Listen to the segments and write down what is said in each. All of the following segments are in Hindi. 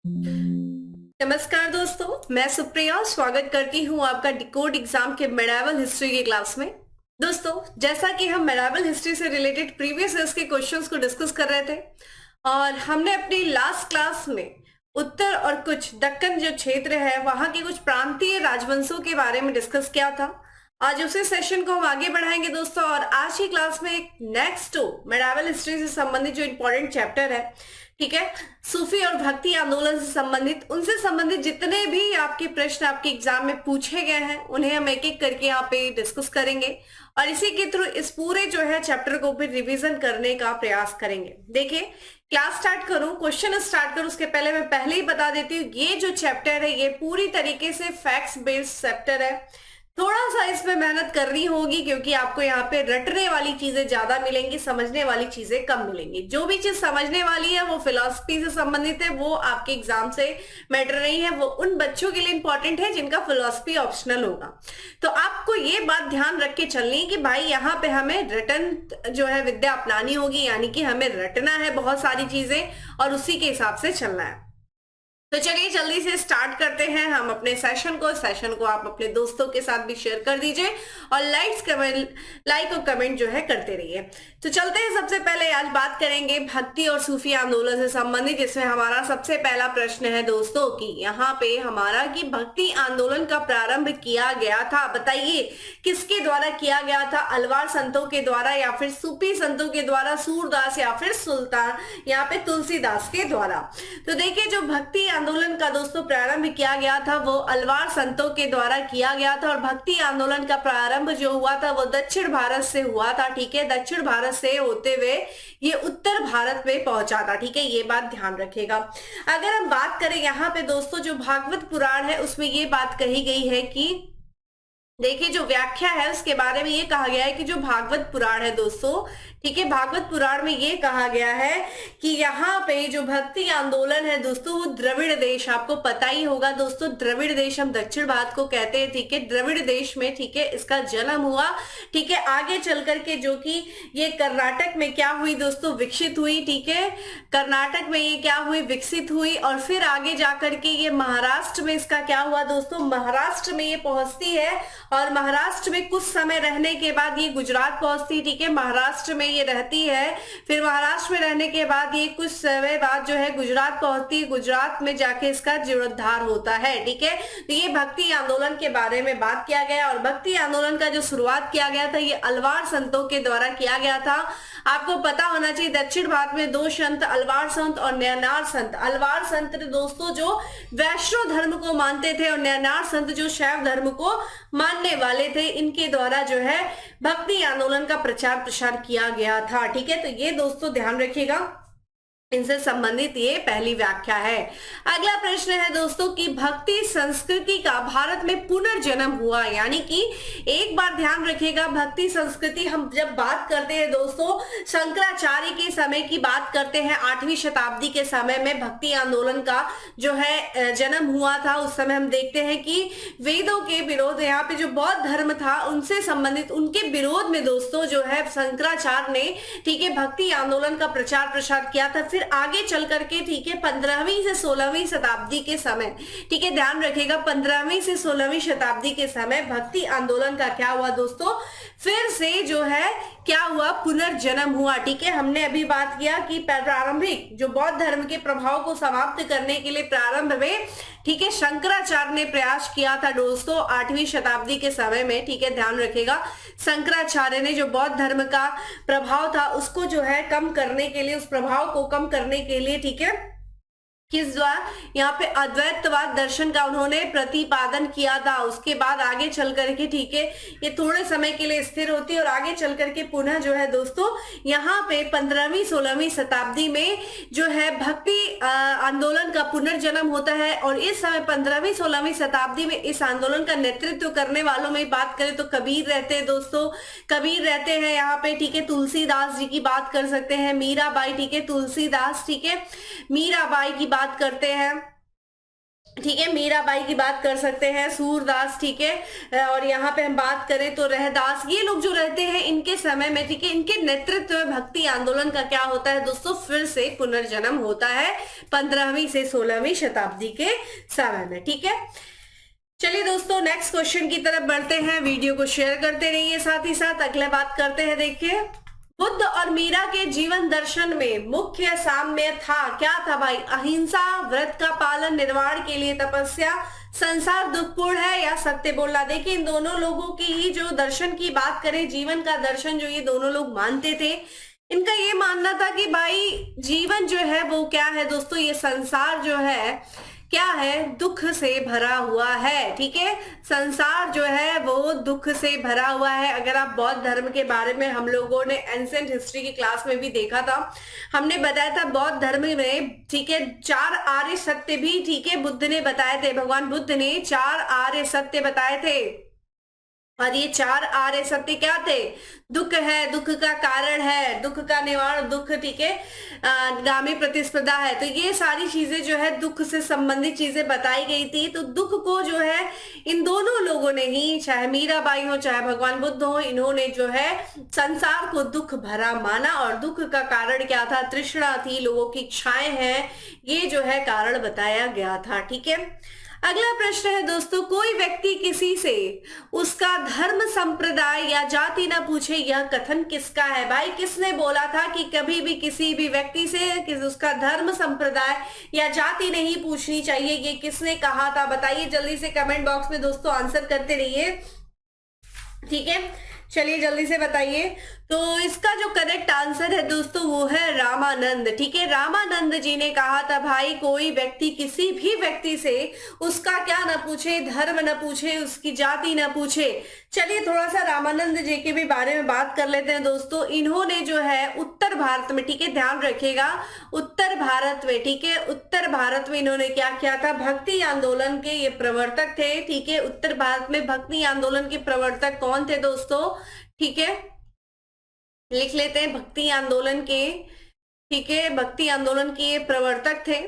नमस्कार दोस्तों, मैं सुप्रिया स्वागत करती हूँ आपका डिकोड एग्जाम के मेडावल हिस्ट्री की क्लास में। दोस्तों, जैसा कि हम मेडावल हिस्ट्री से रिलेटेड प्रीवियस ईयर्स के क्वेश्चंस को डिस्कस कर रहे थे और हमने अपनी लास्ट क्लास में उत्तर और कुछ दक्कन जो क्षेत्र है वहां के कुछ प्रांतीय राजवंशों के बारे में डिस्कस किया था। आज उसी सेशन को हम आगे बढ़ाएंगे दोस्तों, और आज की क्लास में एक नेक्स्ट मेडावल हिस्ट्री से संबंधित जो इंपॉर्टेंट चैप्टर है, ठीक है, सूफी और भक्ति आंदोलन से संबंधित, उनसे संबंधित जितने भी आपके प्रश्न आपके एग्जाम में पूछे गए हैं उन्हें हम एक एक करके यहाँ पे डिस्कस करेंगे और इसी के थ्रू इस पूरे जो है चैप्टर को भी रिवीजन करने का प्रयास करेंगे। देखिए, क्लास स्टार्ट करूं, क्वेश्चन स्टार्ट करूं उसके पहले मैं पहले ही बता देती हूँ, ये जो चैप्टर है ये पूरी तरीके से फैक्ट्स बेस्ड चैप्टर है। थोड़ा सा इसमें मेहनत करनी होगी क्योंकि आपको यहाँ पे रटने वाली चीजें ज्यादा मिलेंगी, समझने वाली चीजें कम मिलेंगी। जो भी चीज समझने वाली है वो फिलॉसफी से संबंधित है, वो आपके एग्जाम से मैटर नहीं है, वो उन बच्चों के लिए इंपॉर्टेंट है जिनका फिलॉसफी ऑप्शनल होगा। तो आपको ये बात ध्यान रख के चलनी है कि भाई यहाँ पे हमें रटन जो है विद्या अपनानी होगी, यानी कि हमें रटना है बहुत सारी चीजें और उसी के हिसाब से चलना है। तो चलिए जल्दी से स्टार्ट करते हैं हम अपने सेशन को आप अपने दोस्तों के साथ भी शेयर कर दीजिए और लाइक और कमेंट जो है करते रहिए। तो चलते हैं, सबसे पहले आज बात करेंगे भक्ति और सूफी आंदोलन से संबंधित, जिसमें हमारा सबसे पहला प्रश्न है दोस्तों कि यहाँ पे हमारा कि भक्ति आंदोलन का प्रारंभ किया गया था, बताइए किसके द्वारा किया गया था? अलवार संतों के द्वारा या फिर सूफी संतों के द्वारा, सूरदास या फिर सुल्तान यहाँ पे तुलसीदास के द्वारा? तो देखिए, जो भक्ति आंदोलन का दोस्तों प्रारंभ किया गया था वो अलवार संतों के द्वारा किया गया था और भक्ति आंदोलन का प्रारंभ जो हुआ था वो दक्षिण भारत से हुआ था, ठीक है। दक्षिण भारत से होते हुए ये उत्तर भारत में पहुंचा था, ठीक है, ये बात ध्यान रखिएगा। अगर हम बात करें यहाँ पे दोस्तों, जो भागवत पुराण है उसमें ये बात कही गई है कि देखिए, जो व्याख्या है उसके बारे में ये कहा गया है कि जो भागवत पुराण है दोस्तों, ठीक है, भागवत पुराण में ये कहा गया है कि यहाँ पे जो भक्ति आंदोलन है दोस्तों वो द्रविड़ देश, आपको पता ही होगा दोस्तों, द्रविड़ देश हम दक्षिण भारत को कहते हैं, ठीक है, द्रविड़ देश में, ठीक है, इसका जन्म हुआ, ठीक है। आगे चल करके जो कि ये कर्नाटक में क्या हुई दोस्तों, विकसित हुई, ठीक है, कर्नाटक में ये क्या हुई, विकसित हुई और फिर आगे जाकर के ये महाराष्ट्र में इसका क्या हुआ दोस्तों, महाराष्ट्र में ये पहुंचती है और महाराष्ट्र में कुछ समय रहने के बाद ये गुजरात पहुंचती, ठीक है, महाराष्ट्र में ये रहती है, फिर महाराष्ट्र में रहने के बाद ये कुछ समय बाद जो है गुजरात पहुंचती है, गुजरात में जाके इसका जीर्णोद्धार होता है, ठीक है। तो ये भक्ति आंदोलन के बारे में बात किया गया और भक्ति आंदोलन का जो शुरुआत किया गया था ये अलवार संतों के द्वारा किया गया था। आपको पता होना चाहिए दक्षिण भारत में दो संत, अलवार संत और नयनार संत। अलवार संत दोस्तों जो वैष्णव धर्म को मानते थे और नयनार संत जो शैव धर्म को मानने वाले थे, इनके द्वारा जो है भक्ति आंदोलन का प्रचार प्रसार किया गया था, ठीक है। तो ये दोस्तों ध्यान रखिएगा, इनसे संबंधित ये पहली व्याख्या है। अगला प्रश्न है दोस्तों कि भक्ति संस्कृति का भारत में पुनर्जन्म हुआ, यानी कि एक बार ध्यान रखिएगा, भक्ति संस्कृति हम जब बात करते हैं दोस्तों शंकराचार्य के समय की बात करते हैं, 8वीं शताब्दी के समय में भक्ति आंदोलन का जो है जन्म हुआ था। उस समय हम देखते हैं कि वेदों के विरोध, यहाँ पे जो बौद्ध धर्म था उनसे संबंधित उनके विरोध में दोस्तों जो है शंकराचार्य ने, ठीक है, भक्ति आंदोलन का प्रचार प्रसार किया था। फिर आगे चल करके, ठीक है, 15वीं से 16वीं शताब्दी के समय, ठीक है, ध्यान रखिएगा, 15वीं से 16वीं शताब्दी के समय भक्ति आंदोलन का क्या हुआ दोस्तों, फिर से जो है क्या हुआ, पुनर्जन्म हुआ, ठीक है। हमने अभी बात किया कि प्रारंभिक जो बौद्ध धर्म के प्रभाव को समाप्त करने के लिए प्रारंभ में, ठीक है, शंकराचार्य ने प्रयास किया था दोस्तों 8वीं शताब्दी के समय में, ठीक है, ध्यान रखिएगा, शंकराचार्य ने जो बौद्ध धर्म का प्रभाव था उसको जो है कम करने के लिए, उस प्रभाव को कम करने के लिए, ठीक है, किस द्वारा, यहाँ पे अद्वैतवाद दर्शन का उन्होंने प्रतिपादन किया था। उसके बाद आगे चल करके, ठीक है, ये थोड़े समय के लिए स्थिर होती है और आगे चल करके पुनः जो है दोस्तों यहाँ पे 15वीं 16वीं शताब्दी में जो है भक्ति आंदोलन का पुनर्जन्म होता है। और इस समय 15वीं 16वीं शताब्दी में इस आंदोलन का नेतृत्व करने वालों में बात करें तो कबीर रहते हैं दोस्तों, कबीर रहते हैं यहाँ पे, ठीक है, तुलसीदास जी की बात कर सकते हैं, मीराबाई, ठीक है, तुलसीदास, ठीक है, मीराबाई की बात करते हैं, ठीक है, मीराबाई की बात कर सकते हैं, सूरदास, ठीक है, और यहाँ पे हम बात करें तो रहदास, ये लोग जो रहते हैं इनके समय में, ठीक है, इनके नेतृत्व में भक्ति आंदोलन का क्या होता है दोस्तों, फिर से पुनर्जन्म होता है 15वीं से 16वीं शताब्दी के समय में। ठीक है, चलिए दोस्तों नेक्स्ट क्वेश्चन की तरफ बढ़ते हैं, वीडियो को शेयर करते रहिए, साथ ही साथ अगले बात करते हैं। देखिए, बुद्ध और मीरा के जीवन दर्शन में मुख्य साम्य था, क्या था भाई, अहिंसा, व्रत का पालन, निर्वाण के लिए तपस्या, संसार दुखपूर्ण है या सत्य बोलना। देखिए, इन दोनों लोगों की ही जो दर्शन की बात करें, जीवन का दर्शन जो ये दोनों लोग मानते थे, इनका ये मानना था कि भाई जीवन जो है वो क्या है दोस्तों, ये संसार जो है क्या है, दुख से भरा हुआ है। ठीक है, संसार जो है वो दुख से भरा हुआ है। अगर आप बौद्ध धर्म के बारे में हम लोगों ने एंशिएंट हिस्ट्री की क्लास में भी देखा था, हमने बताया था बौद्ध धर्म में, ठीक है, 4 आर्य सत्य भी, ठीक है, बुद्ध ने बताए थे, भगवान बुद्ध ने 4 आर्य सत्य बताए थे। और ये 4 आर्य सत्य क्या थे, दुख है, दुख का कारण है, दुख का निवारण, दुख, ठीक है, गामी प्रतिस्पर्धा है। तो ये सारी चीजें जो है दुख से संबंधित चीजें बताई गई थी। तो दुख को जो है इन दोनों लोगों ने ही, चाहे मीराबाई हो चाहे भगवान बुद्ध हो, इन्होंने जो है संसार को दुख भरा माना। और दुख का कारण क्या था, तृष्णा थी, लोगों की इच्छाएं हैं, ये जो है कारण बताया गया था। ठीक है, अगला प्रश्न है दोस्तों, कोई व्यक्ति किसी से उसका धर्म, संप्रदाय या जाति न पूछे, यह कथन किसका है। भाई किसने बोला था कि कभी भी किसी भी व्यक्ति से उसका धर्म, संप्रदाय या जाति नहीं पूछनी चाहिए, ये किसने कहा था, बताइए जल्दी से कमेंट बॉक्स में दोस्तों, आंसर करते रहिए। ठीक है, चलिए जल्दी से बताइए। तो इसका जो करेक्ट आंसर है दोस्तों वो है रामानंद। ठीक है, रामानंद जी ने कहा था भाई कोई व्यक्ति किसी भी व्यक्ति से उसका क्या न पूछे, धर्म न पूछे, उसकी जाति न पूछे। चलिए थोड़ा सा रामानंद जी के भी बारे में बात कर लेते हैं दोस्तों। इन्होंने जो है उत्तर भारत में, ठीक है, ध्यान रखिएगा, उत्तर भारत में, ठीक है, उत्तर भारत में इन्होंने क्या किया था, भक्ति आंदोलन के ये प्रवर्तक थे। ठीक है, उत्तर भारत में भक्ति आंदोलन के प्रवर्तक कौन थे दोस्तों, ठीक है, लिख लेते हैं, भक्ति आंदोलन के, ठीक है, भक्ति आंदोलन के ये प्रवर्तक थे।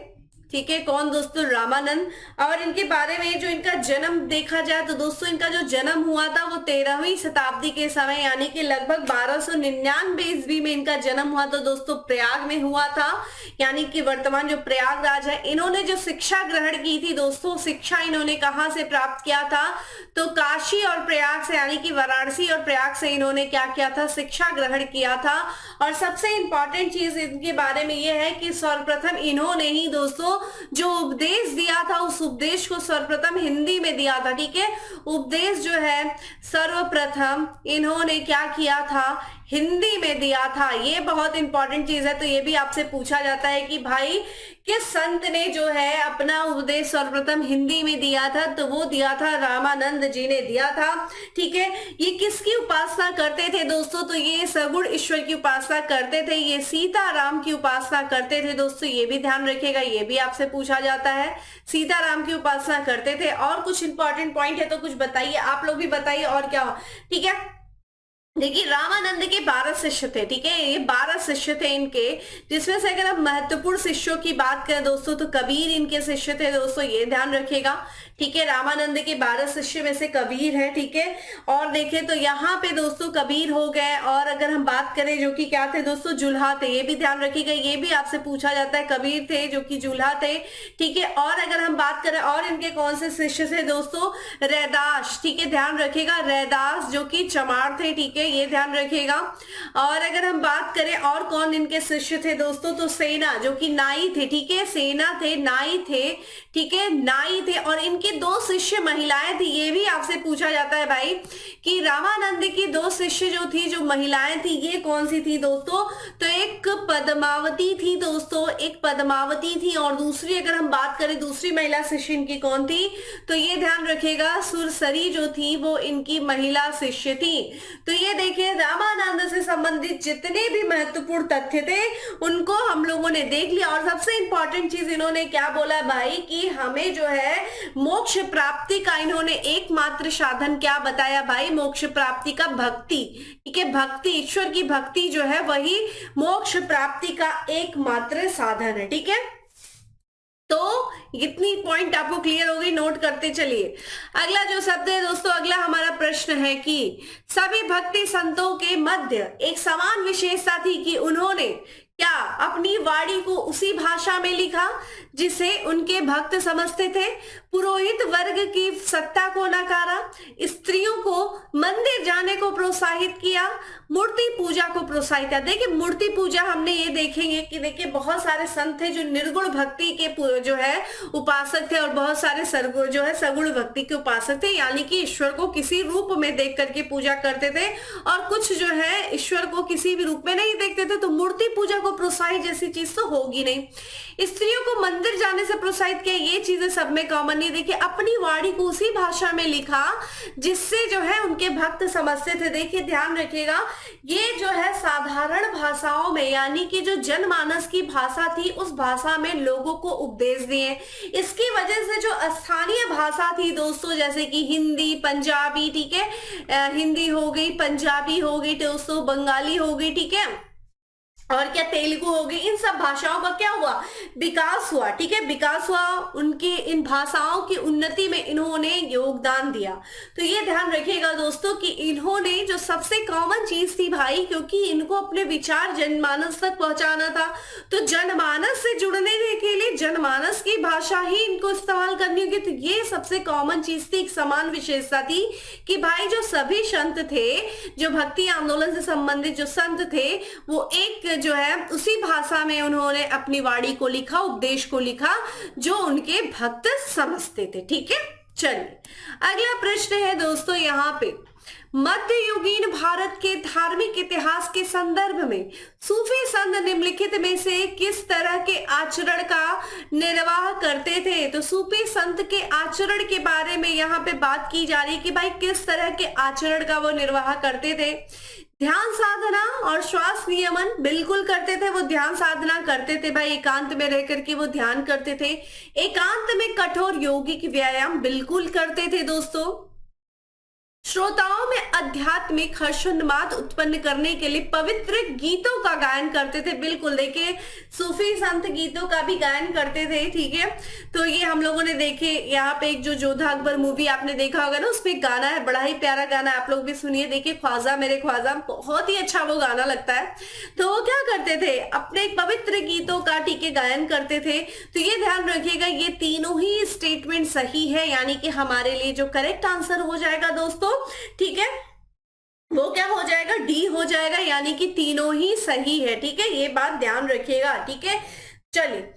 ठीक है, कौन दोस्तों, रामानंद। और इनके बारे में जो इनका जन्म देखा जाए तो दोस्तों इनका जो जन्म हुआ था वो 13वीं शताब्दी के समय, यानी कि लगभग 1299 ईस्वी में इनका जन्म हुआ था दोस्तों, प्रयाग में हुआ था, यानी कि वर्तमान जो प्रयागराज है। इन्होंने जो शिक्षा ग्रहण की थी दोस्तों, शिक्षा इन्होंने कहाँ से प्राप्त किया था, तो काशी और प्रयाग से, यानी कि वाराणसी और प्रयाग से इन्होंने क्या किया था, शिक्षा ग्रहण किया था। और सबसे इंपॉर्टेंट चीज इनके बारे में यह है कि सर्वप्रथम इन्होंने ही दोस्तों जो उपदेश दिया था, उस उपदेश को सर्वप्रथम हिंदी में दिया था। ठीक है, उपदेश जो है सर्वप्रथम इन्होंने क्या किया था, हिंदी में दिया था। ये बहुत इंपॉर्टेंट चीज है। तो ये भी आपसे पूछा जाता है कि भाई किस संत ने जो है अपना उपदेश सर्वप्रथम हिंदी में दिया था, तो वो दिया था रामानंद जी ने दिया था। ठीक है, ये किसकी उपासना करते थे दोस्तों, तो ये सगुण ईश्वर की उपासना करते थे, ये सीताराम की उपासना करते थे दोस्तों, ये भी ध्यान रखिएगा, ये भी आपसे पूछा जाता है, सीताराम की उपासना करते थे। और कुछ इंपॉर्टेंट पॉइंट है तो कुछ बताइए, आप लोग भी बताइए और क्या हो। ठीक है, देखिए रामानंद के 12 शिष्य थे। ठीक है, ये 12 शिष्य थे इनके, जिसमें से अगर हम महत्वपूर्ण शिष्यों की बात करें दोस्तों तो कबीर इनके शिष्य थे दोस्तों, ये ध्यान रखिएगा। ठीक है, रामानंद के 12 शिष्य में से कबीर है। ठीक है, और देखें तो यहाँ पे दोस्तों कबीर हो गए, और अगर हम बात करें जो कि क्या थे दोस्तों, जुल्हा थे, ये भी ध्यान रखिएगा, ये भी आपसे पूछा जाता है, कबीर थे जो कि जुल्हा थे। ठीक है, और अगर हम बात करें और इनके कौन से शिष्य थे दोस्तों, रैदास। ठीक है, ध्यान रखिएगा, रैदास जो कि चमार थे। ठीक है, ये ध्यान रखिएगा। और अगर हम बात करें और कौन इनके शिष्य थे दोस्तों, तो सेना जो कि नाई थे। ठीक है, सेना थे, नाई थे। ठीक है, नाई थे। और इनके 2 शिष्य महिलाएं थी, ये भी आपसे पूछा जाता है भाई कि रामानंद की 2 शिष्य जो थी, जो महिलाएं थी, ये कौन सी थी दोस्तों, तो एक पद्मावती थी दोस्तों, एक पद्मावती थी, और दूसरी अगर हम बात करें दूसरी महिला शिष्य इनकी कौन थी, तो ये ध्यान रखिएगा, सुरसरी जो थी वो इनकी महिला शिष्य थी। तो ये देखिए रामानंद से संबंधित जितने भी महत्वपूर्ण तथ्य थे उनको हम लोगों ने देख लिया। और सबसे इंपॉर्टेंट चीज इन्होंने क्या बोला भाई कि हमें जो है मोक्ष प्राप्ति का इन्होंने एकमात्र साधन क्या बताया भाई, मोक्ष प्राप्ति का भक्ति। ठीक है, भक्ति, ईश्वर की भक्ति जो है वही मोक्ष प्राप्ति का एकमात्र साधन है। ठीक है, तो इतनी पॉइंट आपको क्लियर हो गई, नोट करते चलिए। अगला जो शब्द है दोस्तों, अगला हमारा प्रश्न है कि सभी भक्ति संतों के मध्य एक समान विशेषता थी कि उन्होंने क्या अपनी वाणी को उसी भाषा में लिखा जिसे उनके भक्त समझते थे, पुरोहित वर्ग की सत्ता को नकारा, स्त्रियों को मंदिर जाने को प्रोत्साहित किया, मूर्ति पूजा को प्रोत्साहित किया। देखिए मूर्ति पूजा हमने ये देखेंगे कि देखिए बहुत सारे संत थे जो निर्गुण भक्ति के जो है उपासक थे और बहुत सारे सरगुण जो है सगुण भक्ति के उपासक थे, यानी कि ईश्वर को किसी रूप में देख करके पूजा करते थे और कुछ जो है ईश्वर को किसी भी रूप में नहीं देखते थे। तो मूर्ति पूजा को प्रोत्साहित जैसी चीज तो होगी नहीं। स्त्रियों को मंदिर जाने से प्रोत्साहित किया, ये चीजें सब में कॉमन नहीं। देखिए अपनी वाणी को उसी भाषा में लिखा जिससे जो है उनके भक्त समझते थे। देखिए ध्यान रखिएगा, ये जो है साधारण भाषाओं में यानी कि जो जनमानस की भाषा थी उस भाषा में लोगों को उपदेश दिए। इसकी वजह से जो स्थानीय भाषा थी दोस्तों, जैसे कि हिंदी, पंजाबी, ठीक है, हिंदी हो गई, पंजाबी हो गई दोस्तों, बंगाली हो गई, ठीक है, और क्या तेलुगु होगी, इन सब भाषाओं का क्या हुआ, विकास हुआ। ठीक है, विकास हुआ, उनकी इन भाषाओं की उन्नति में इन्होंने योगदान दिया। तो ये ध्यान रखिएगा दोस्तों कि इन्होंने जो सबसे कॉमन चीज थी भाई, क्योंकि इनको अपने विचार जनमानस तक पहुंचाना था, तो जनमानस से जुड़ने के लिए जनमानस की भाषा ही इनको इस्तेमाल करनी होगी। तो ये सबसे कॉमन चीज थी, एक समान विशेषता थी कि भाई जो सभी संत थे, जो भक्ति आंदोलन से संबंधित जो संत थे, वो एक जो है उसी भाषा में उन्होंने अपनी वाणी को लिखा, उपदेश को लिखा जो उनके भक्त समझते थे। ठीक है, चलिए अगला प्रश्न है दोस्तों यहाँ पे, मध्ययुगीन भारत के धार्मिक इतिहास के संदर्भ में सूफी संत निम्नलिखित में से किस तरह के आचरण का निर्वाह करते थे। तो सूफी संत के आचरण के बारे में यहाँ पे बात की जा रही है कि भाई किस तरह के आचरण का वो निर्वाह करते थे। ध्यान साधना और श्वास नियमन बिल्कुल करते थे, वो ध्यान साधना करते थे भाई, एकांत में रह करके वो ध्यान करते थे। एकांत में कठोर योगिक व्यायाम बिल्कुल करते थे दोस्तों। श्रोताओं में आध्यात्मिक हर्षोन्माद उत्पन्न करने के लिए पवित्र गीतों का गायन करते थे। बिल्कुल, देखिए सूफी संत गीतों का भी गायन करते थे। ठीक है, तो ये हम लोगों ने देखे, यहाँ पे एक जो जोधा अकबर मूवी आपने देखा होगा ना, उसमें गाना है, बड़ा ही प्यारा गाना है, आप लोग भी सुनिए। देखिए ख्वाजा मेरे ख्वाजा, बहुत ही अच्छा वो गाना लगता है। तो वो क्या करते थे, अपने पवित्र गीतों का ठीक है गायन करते थे। तो ये ध्यान रखिएगा, ये तीनों ही स्टेटमेंट सही है, यानी कि हमारे लिए जो करेक्ट आंसर हो जाएगा दोस्तों, ठीक है, वो क्या हो जाएगा, डी हो जाएगा, यानी कि तीनों ही सही है। ठीक है, ये बात ध्यान रखिएगा। ठीक है, चलिए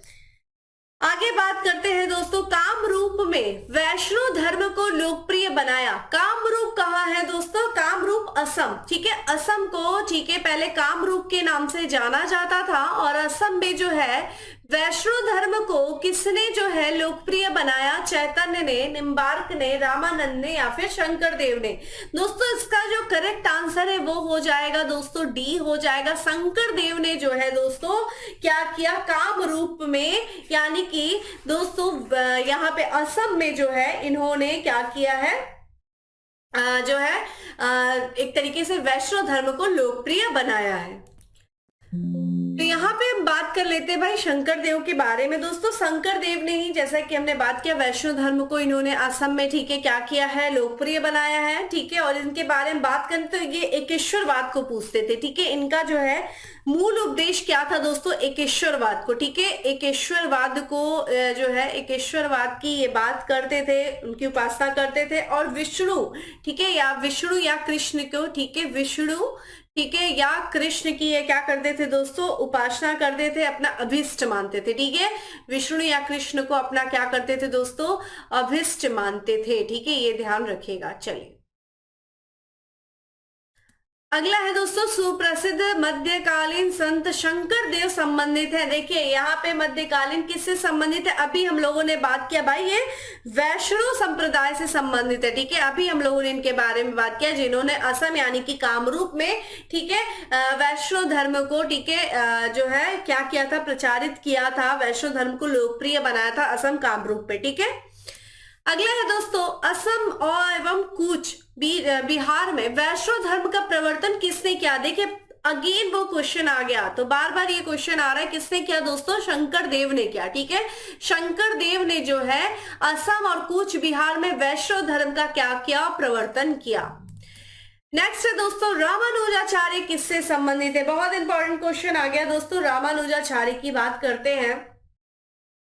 आगे बात करते हैं दोस्तों, कामरूप में वैष्णव धर्म को लोकप्रिय बनाया। कामरूप कहाँ है दोस्तों, कामरूप असम। ठीक है, असम को ठीक है पहले कामरूप के नाम से जाना जाता था, और असम में जो है वैष्णव धर्म को किसने जो है लोकप्रिय बनाया, चैतन्य ने, निम्बार्क ने, रामानंद ने या फिर शंकर देव ने। दोस्तों इसका जो करेक्ट आंसर है वो हो जाएगा दोस्तों डी हो जाएगा। शंकर देव ने जो है दोस्तों क्या किया, कामरूप में, यानी कि दोस्तों यहाँ पे असम में जो है इन्होंने क्या किया है, जो है एक तरीके से वैष्णव धर्म को लोकप्रिय बनाया है। तो यहाँ पे हम बात कर लेते हैं भाई शंकर देव के बारे में। दोस्तों शंकर देव ने ही, जैसा कि हमने बात किया, वैष्णव धर्म को इन्होंने असम में ठीक है क्या किया है, लोकप्रिय बनाया है। ठीक है, और इनके बारे में बात करें तो ये एकेश्वरवाद को पूछते थे। ठीक है, इनका जो है मूल उपदेश क्या था दोस्तों, एकेश्वरवाद को, ठीक है, एकेश्वरवाद को जो है एकेश्वरवाद की ये बात करते थे, उनकी उपासना करते थे। और विष्णु, ठीक है, या विष्णु या कृष्ण को, ठीक है, विष्णु ठीक है या कृष्ण की ये क्या करते थे दोस्तों, उपासना करते थे, अपना अभिष्ट मानते थे। ठीक है, विष्णु या कृष्ण को अपना क्या करते थे दोस्तों, अभिष्ट मानते थे। ठीक है, ये ध्यान रखिएगा। चलिए अगला है दोस्तों, सुप्रसिद्ध मध्यकालीन संत शंकर देव संबंधित है। देखिए यहाँ पे मध्यकालीन किससे संबंधित है, अभी हम लोगों ने बात किया भाई ये वैष्णव संप्रदाय से संबंधित है। ठीक है, अभी हम लोगों ने इनके बारे में बात किया, जिन्होंने असम यानी कि कामरूप में ठीक है वैष्णव धर्म को ठीक है जो है क्या किया था, प्रचारित किया था, वैष्णव धर्म को लोकप्रिय बनाया था असम कामरूप पे। ठीक है, अगला है दोस्तों, असम और एवं कूच बिहार में वैष्णव धर्म का प्रवर्तन किसने किया। देखिए अगेन वो क्वेश्चन आ गया, तो बार बार ये क्वेश्चन आ रहा है, किसने किया दोस्तों? शंकर देव ने किया। ठीक है, शंकर देव ने जो है असम और कूच बिहार में वैष्णव धर्म का क्या किया? प्रवर्तन किया। नेक्स्ट है दोस्तों, रामानुजाचार्य किससे संबंधित है? बहुत इंपॉर्टेंट क्वेश्चन आ गया दोस्तों। रामानुजाचार्य की बात करते हैं,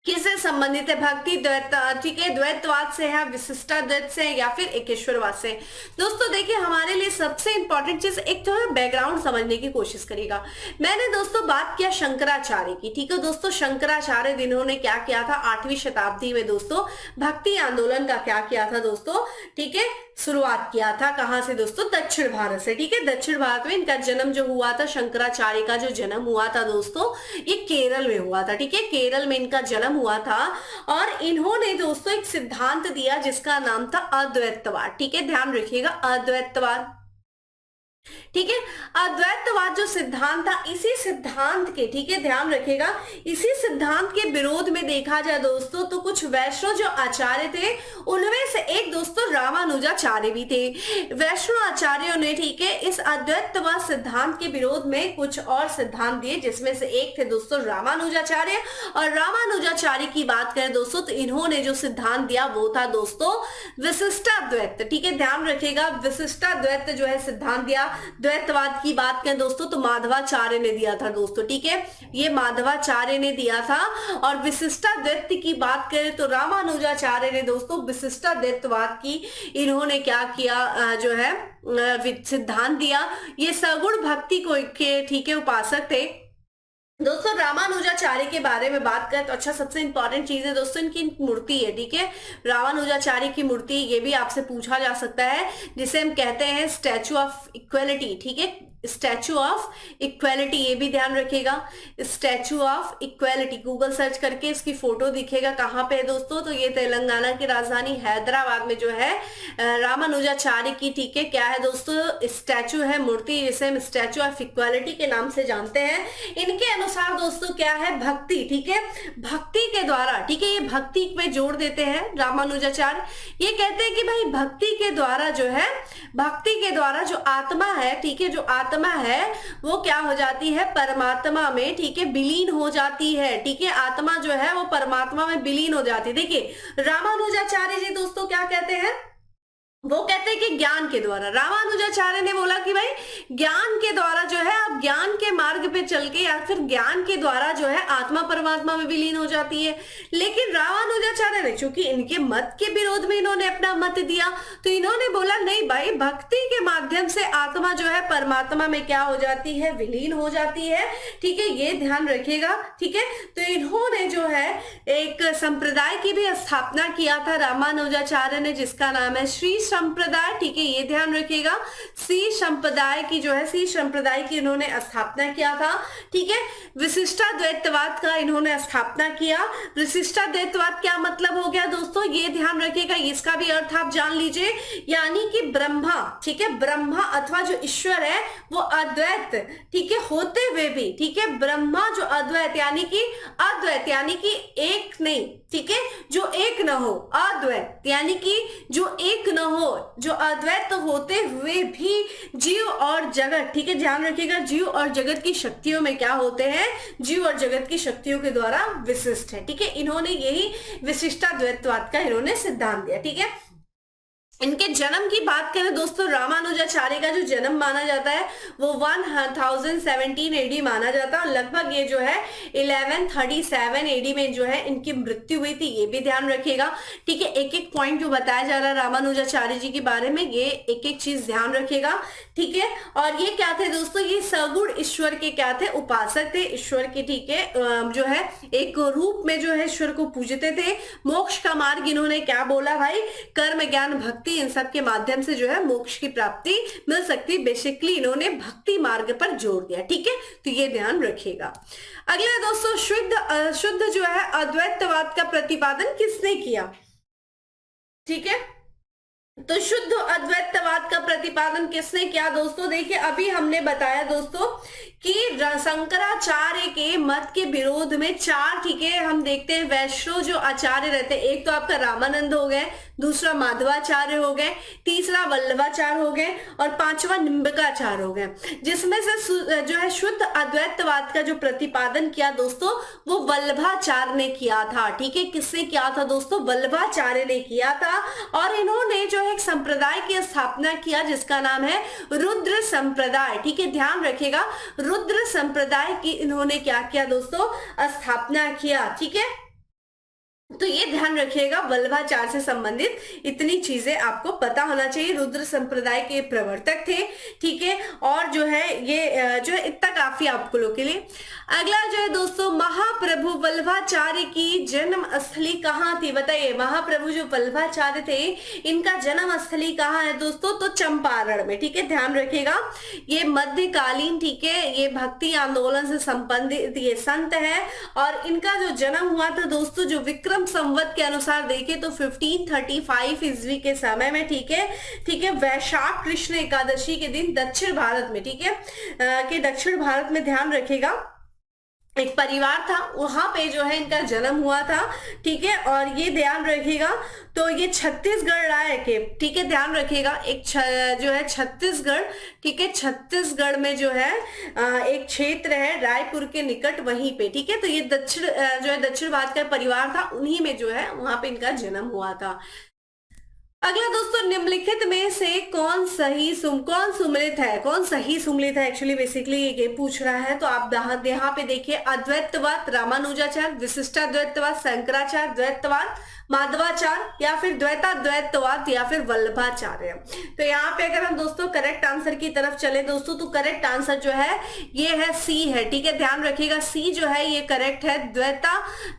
किससे संबंधित है? भक्ति द्वैत, ठीक है, द्वैतवाद से है, विशिष्टाद्वैत से है, या फिर एकेश्वरवाद से? दोस्तों देखिए, हमारे लिए सबसे इंपॉर्टेंट चीज एक थोड़ा बैकग्राउंड समझने की कोशिश करिएगा। मैंने दोस्तों बात किया शंकराचार्य की। ठीक है दोस्तों, शंकराचार्य जिन्होंने क्या किया था 8वीं शताब्दी में दोस्तों, भक्ति आंदोलन का क्या किया था दोस्तों? ठीक है, शुरुआत किया था। कहां से दोस्तों? दक्षिण भारत से। ठीक है, दक्षिण भारत में इनका जन्म जो हुआ था, शंकराचार्य का जो जन्म हुआ था दोस्तों, ये केरल में हुआ था। ठीक है, केरल में इनका जन्म हुआ था और इन्होंने दोस्तों एक सिद्धांत दिया जिसका नाम था अद्वैतवाद। ठीक है, ध्यान रखिएगा, अद्वैतवाद। ठीक है, अद्वैतवाद जो सिद्धांत था, इसी सिद्धांत के, ठीक है ध्यान रखिएगा, इसी सिद्धांत के विरोध में देखा जाए दोस्तों तो कुछ वैष्णव जो आचार्य थे, उनमें से एक दोस्तों रामानुजाचार्य भी थे। वैष्णव आचार्यों ने, ठीक है, इस अद्वैतवाद सिद्धांत के विरोध में कुछ और सिद्धांत दिए, जिसमें से एक थे दोस्तों रामानुजाचार्य। और रामानुजाचार्य की बात करें दोस्तों तो इन्होंने जो सिद्धांत दिया वो था दोस्तों विशिष्टाद्वैत। ठीक है, ध्यान रखिएगा, विशिष्टाद्वैत जो है सिद्धांत दिया। द्वैतवाद की बात करें दोस्तों तो माधवाचार्य ने दिया था दोस्तों। ठीक है, ये माधवाचार्य ने दिया था। और विशिष्टाद्वैत की बात करें तो रामानुजाचार्य ने दोस्तों विशिष्टाद्वैतवाद की इन्होंने क्या किया जो है सिद्धांत दिया। ये सगुण भक्ति को के, ठीक है, उपासक थे दोस्तों। रामानुजाचार्य के बारे में बात करें तो अच्छा, सबसे इंपॉर्टेंट चीज है दोस्तों इनकी मूर्ति है। ठीक है, रामानुजाचार्य की मूर्ति, ये भी आपसे पूछा जा सकता है, जिसे हम कहते हैं स्टैचू ऑफ इक्वलिटी। ठीक है, स्टैचू ऑफ इक्वलिटी, ये भी ध्यान रखिएगा, statue of equality. Google search करके इसकी फोटो दिखेगा। कहाँ पे है दोस्तों? तो ये तेलंगाना की राजधानी हैदराबाद में जो है रामानुजाचार्य की, ठीक है, क्या है दोस्तों? स्टैचू है, मूर्ति, जिसे हम स्टैचू ऑफ इक्वलिटी के नाम से जानते हैं। इनके अनुसार दोस्तों क्या है? भक्ति। ठीक है, भक्ति के द्वारा, ठीक है, ये भक्ति पे जोर देते हैं रामानुजाचार्य। ये कहते हैं कि भाई भक्ति के द्वारा जो है, भक्ति के द्वारा जो आत्मा है, ठीक है, जो आत्मा है वो क्या हो जाती है? परमात्मा में, ठीक है, विलीन हो जाती है। ठीक है, आत्मा जो है वो परमात्मा में विलीन हो जाती है। देखिए रामानुजाचार्य जी दोस्तों क्या कहते हैं? वो कहते हैं कि ज्ञान के द्वारा, रामानुजाचार्य ने बोला कि भाई ज्ञान के द्वारा जो है, आप ज्ञान के मार्ग पे चल के या फिर ज्ञान के द्वारा जो है आत्मा परमात्मा में विलीन हो जाती है। लेकिन रामानुजाचार्य ने, चूंकि इनके मत के विरोध में इन्होंने अपना मत दिया, तो इन्होंने बोला नहीं भाई, भक्ति के माध्यम से आत्मा जो है परमात्मा में क्या हो जाती है? विलीन हो जाती है। ठीक है, ये ध्यान रखिएगा। ठीक है, तो इन्होंने जो है एक संप्रदाय की भी स्थापना किया था रामानुजाचार्य ने, जिसका नाम है श्री संप्रदाय। ठीक है, ये ध्यान रखिएगा, सी संप्रदाय की जो है, सी संप्रदाय की इन्होंने स्थापना किया था। ठीक है, विशिष्टाद्वैतवाद का इन्होंने स्थापना किया। विशिष्टाद्वैतवाद क्या मतलब हो गया दोस्तों? ये ध्यान रखिएगा, इसका भी अर्थ आप जान लीजिए, यानी कि ब्रह्मा, ठीक है, ब्रह्मा अथवा जो ईश्वर है वो अद्वैत, ठीक है, होते हुए भी, ठीक है, ब्रह्मा जो अद्वैत यानी कि अद्वैत यानी कि एक नहीं, ठीक है, जो एक न हो, अद्वैत यानी कि जो एक न हो, जो अद्वैत होते हुए भी जीव और जगत, ठीक है, ध्यान रखिएगा, जीव और जगत की शक्तियों में क्या होते हैं? जीव और जगत की शक्तियों के द्वारा विशिष्ट है। ठीक है, इन्होंने यही विशिष्टाद्वैतवाद का इन्होंने सिद्धांत दिया। ठीक है, इनके जन्म की बात करें दोस्तों, रामानुजाचार्य का जो जन्म माना जाता है वो 1017 एडी माना जाता है। लगभग ये जो है 1137 एडी में जो है इनकी मृत्यु हुई थी, ये भी ध्यान रखिएगा। ठीक है, एक एक पॉइंट जो बताया जा रहा है रामानुजाचार्य जी के बारे में, ये एक एक चीज ध्यान रखिएगा। ठीक है, और ये क्या थे दोस्तों? ये सगुण ईश्वर के क्या थे? उपासक थे ईश्वर के। ठीक है, जो है एक रूप में जो है ईश्वर को पूजते थे। मोक्ष का मार्ग इन्होंने क्या बोला भाई? कर्म, ज्ञान, भक्ति, इन सब के माध्यम से जो है मोक्ष की प्राप्ति मिल सकती है। बेसिकली इन्होंने भक्ति मार्ग पर जोर दिया। ठीक है, तो ये ध्यान रखिएगा। अगला दोस्तों, शुद्ध जो है अद्वैतवाद का प्रतिपादन किसने किया? ठीक है, तो शुद्ध अद्वैतवाद का प्रतिपादन किसने किया दोस्तों? देखिए अभी हमने बताया दोस्तों कि शंकराचार्य के मत के विरोध में चार, ठीक है, हम देखते हैं वैष्णव जो आचार्य रहते हैं, एक तो आपका रामानंद हो गए, दूसरा माधवाचार्य हो गए, तीसरा वल्लभाचार्य हो गए और पांचवा निम्बकाचार्य हो गए, जिसमें से जो है शुद्ध अद्वैतवाद का जो प्रतिपादन किया दोस्तों वो वल्लभाचार्य ने किया था। ठीक है, किसने किया था दोस्तों? वल्लभाचार्य ने किया था। और इन्होंने जो है एक संप्रदाय की स्थापना किया जिसका नाम है रुद्र संप्रदाय। ठीक है, ध्यान रखिएगा, रुद्र संप्रदाय की इन्होंने क्या किया दोस्तों? स्थापना किया। ठीक है, तो ये ध्यान रखिएगा, वल्लभाचार्य से संबंधित इतनी चीजें आपको पता होना चाहिए। रुद्र संप्रदाय के प्रवर्तक थे। ठीक है, और जो है ये जो है इतना काफी आपको लोग के लिए। अगला जो है दोस्तों, महाप्रभु वल्लभाचार्य की जन्म स्थली कहाँ थी? बताइए, महाप्रभु जो वल्लभाचार्य थे इनका जन्म स्थली कहाँ है दोस्तों? तो चंपारण में। ठीक है, ध्यान रखिएगा, ये मध्यकालीन, ठीक है, ये भक्ति आंदोलन से संबंधित ये संत है। और इनका जो जन्म हुआ था दोस्तों, जो विक्रम संवत के अनुसार देखे तो 1535 ईस्वी के समय में। ठीक है, वैशाख कृष्ण एकादशी के दिन दक्षिण भारत में, ठीक है, के दक्षिण भारत में ध्यान रखेगा एक परिवार था, वहां पे जो है इनका जन्म हुआ था। ठीक है, और ये ध्यान रखिएगा, तो ये छत्तीसगढ़ राय के, ठीक है, ध्यान रखिएगा, एक जो है छत्तीसगढ़, ठीक है, छत्तीसगढ़ में जो है एक क्षेत्र है रायपुर के निकट, वहीं पे। ठीक है, तो ये दक्षिण जो है दक्षिण भारत का परिवार था, उन्हीं में जो है वहां पे इनका जन्म हुआ था। अगला दोस्तों, निम्नलिखित में से कौन सही सुमेलित है? कौन सही सुमेलित है? एक्चुअली बेसिकली ये पूछ रहा है। तो आप यहाँ पे देखिए, अद्वैतवाद रामानुजाचार्य, विशिष्टाद्वैतवाद शंकराचार्य, द्वैतवाद माधवाचार्य, या फिर द्वैताद्वैतवाद, या फिर वल्लभाचार्य। तो यहाँ पे अगर हम दोस्तों करेक्ट आंसर की तरफ चले दोस्तों, तो करेक्ट आंसर जो है ये है सी है। ठीक है, ध्यान रखिएगा, सी जो है ये करेक्ट है,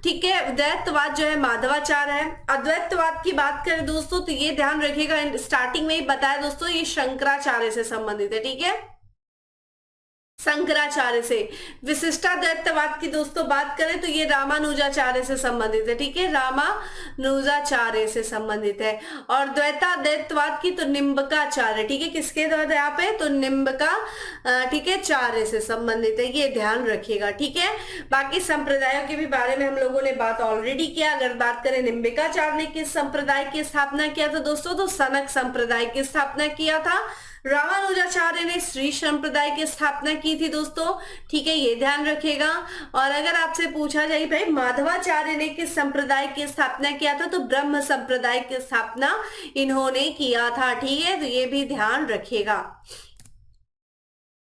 ठीक है, द्वैतवाद जो है माधवाचार्य है। अद्वैतवाद की बात करें दोस्तों, तो ये ध्यान रखिएगा, स्टार्टिंग में ही बताया दोस्तों, ये शंकराचार्य से संबंधित है। ठीक है, शंकराचार्य से। विशिष्टाद्वैतवाद की दोस्तों बात करें तो ये रामानुजाचार्य से संबंधित है। ठीक है, रामानुजाचार्य से संबंधित है। और द्वैताद्वैतवाद की तो निम्बकाचार्य, ठीक है, किसके द्वारा यहाँ पे? तो निम्बका, ठीक है, चार्य से संबंधित है, ये ध्यान रखिएगा। ठीक है, बाकी संप्रदायों के भी बारे में हम लोगों ने बात ऑलरेडी किया। अगर बात करें निम्बिकाचार्य ने किस संप्रदाय की स्थापना किया था दोस्तों, तो सनक संप्रदाय की स्थापना किया था। रामानुजाचार्य ने श्री संप्रदाय की स्थापना की थी दोस्तों। ठीक है, ये ध्यान रखिएगा। और अगर आपसे पूछा जाए भाई माधवाचार्य ने किस संप्रदाय की स्थापना किया था, तो ब्रह्म संप्रदाय की स्थापना इन्होंने किया था। ठीक है, तो ये भी ध्यान रखिएगा।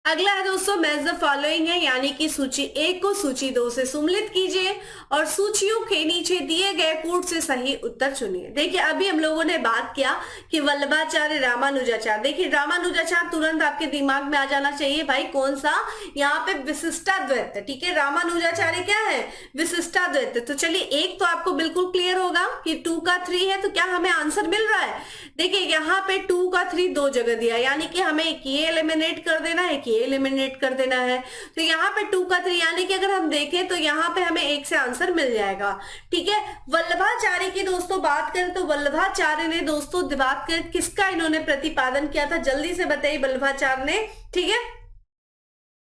अगला है दोस्तों, मैच द फॉलोइंग है, यानी कि सूची 1 को सूची 2 से सुमेलित कीजिए और सूचियों के नीचे दिए गए कूट से सही उत्तर चुनिए। देखिए अभी हम लोगों ने बात किया कि वल्लभाचार्य रामानुजाचार्य। देखिए रामानुजाचार्य तुरंत आपके दिमाग में आ जाना चाहिए भाई, कौन सा? यहाँ पे विशिष्टाद्वैत। ठीक है, रामानुजाचार्य क्या है? विशिष्टाद्वैत। तो चलिए एक तो आपको बिल्कुल क्लियर होगा कि 2 का 3 है, तो क्या हमें आंसर मिल रहा है? देखिए यहाँ पे 2 का 3 दो जगह दिया, यानी कि हमें एक ये एलिमिनेट कर देना है, ये एलिमिनेट कर देना है। तो यहाँ पे 2 का 3, यानी कि अगर हम देखें तो यहाँ पे हमें 1 से आंसर मिल जाएगा। ठीक है, वल्लभाचार्य की दोस्तों बात करें तो वल्लभाचार्य ने दोस्तों बात करें किसका इन्होंने प्रतिपादन किया था, जल्दी से बताइए वल्लभाचार्य ने। ठीक है,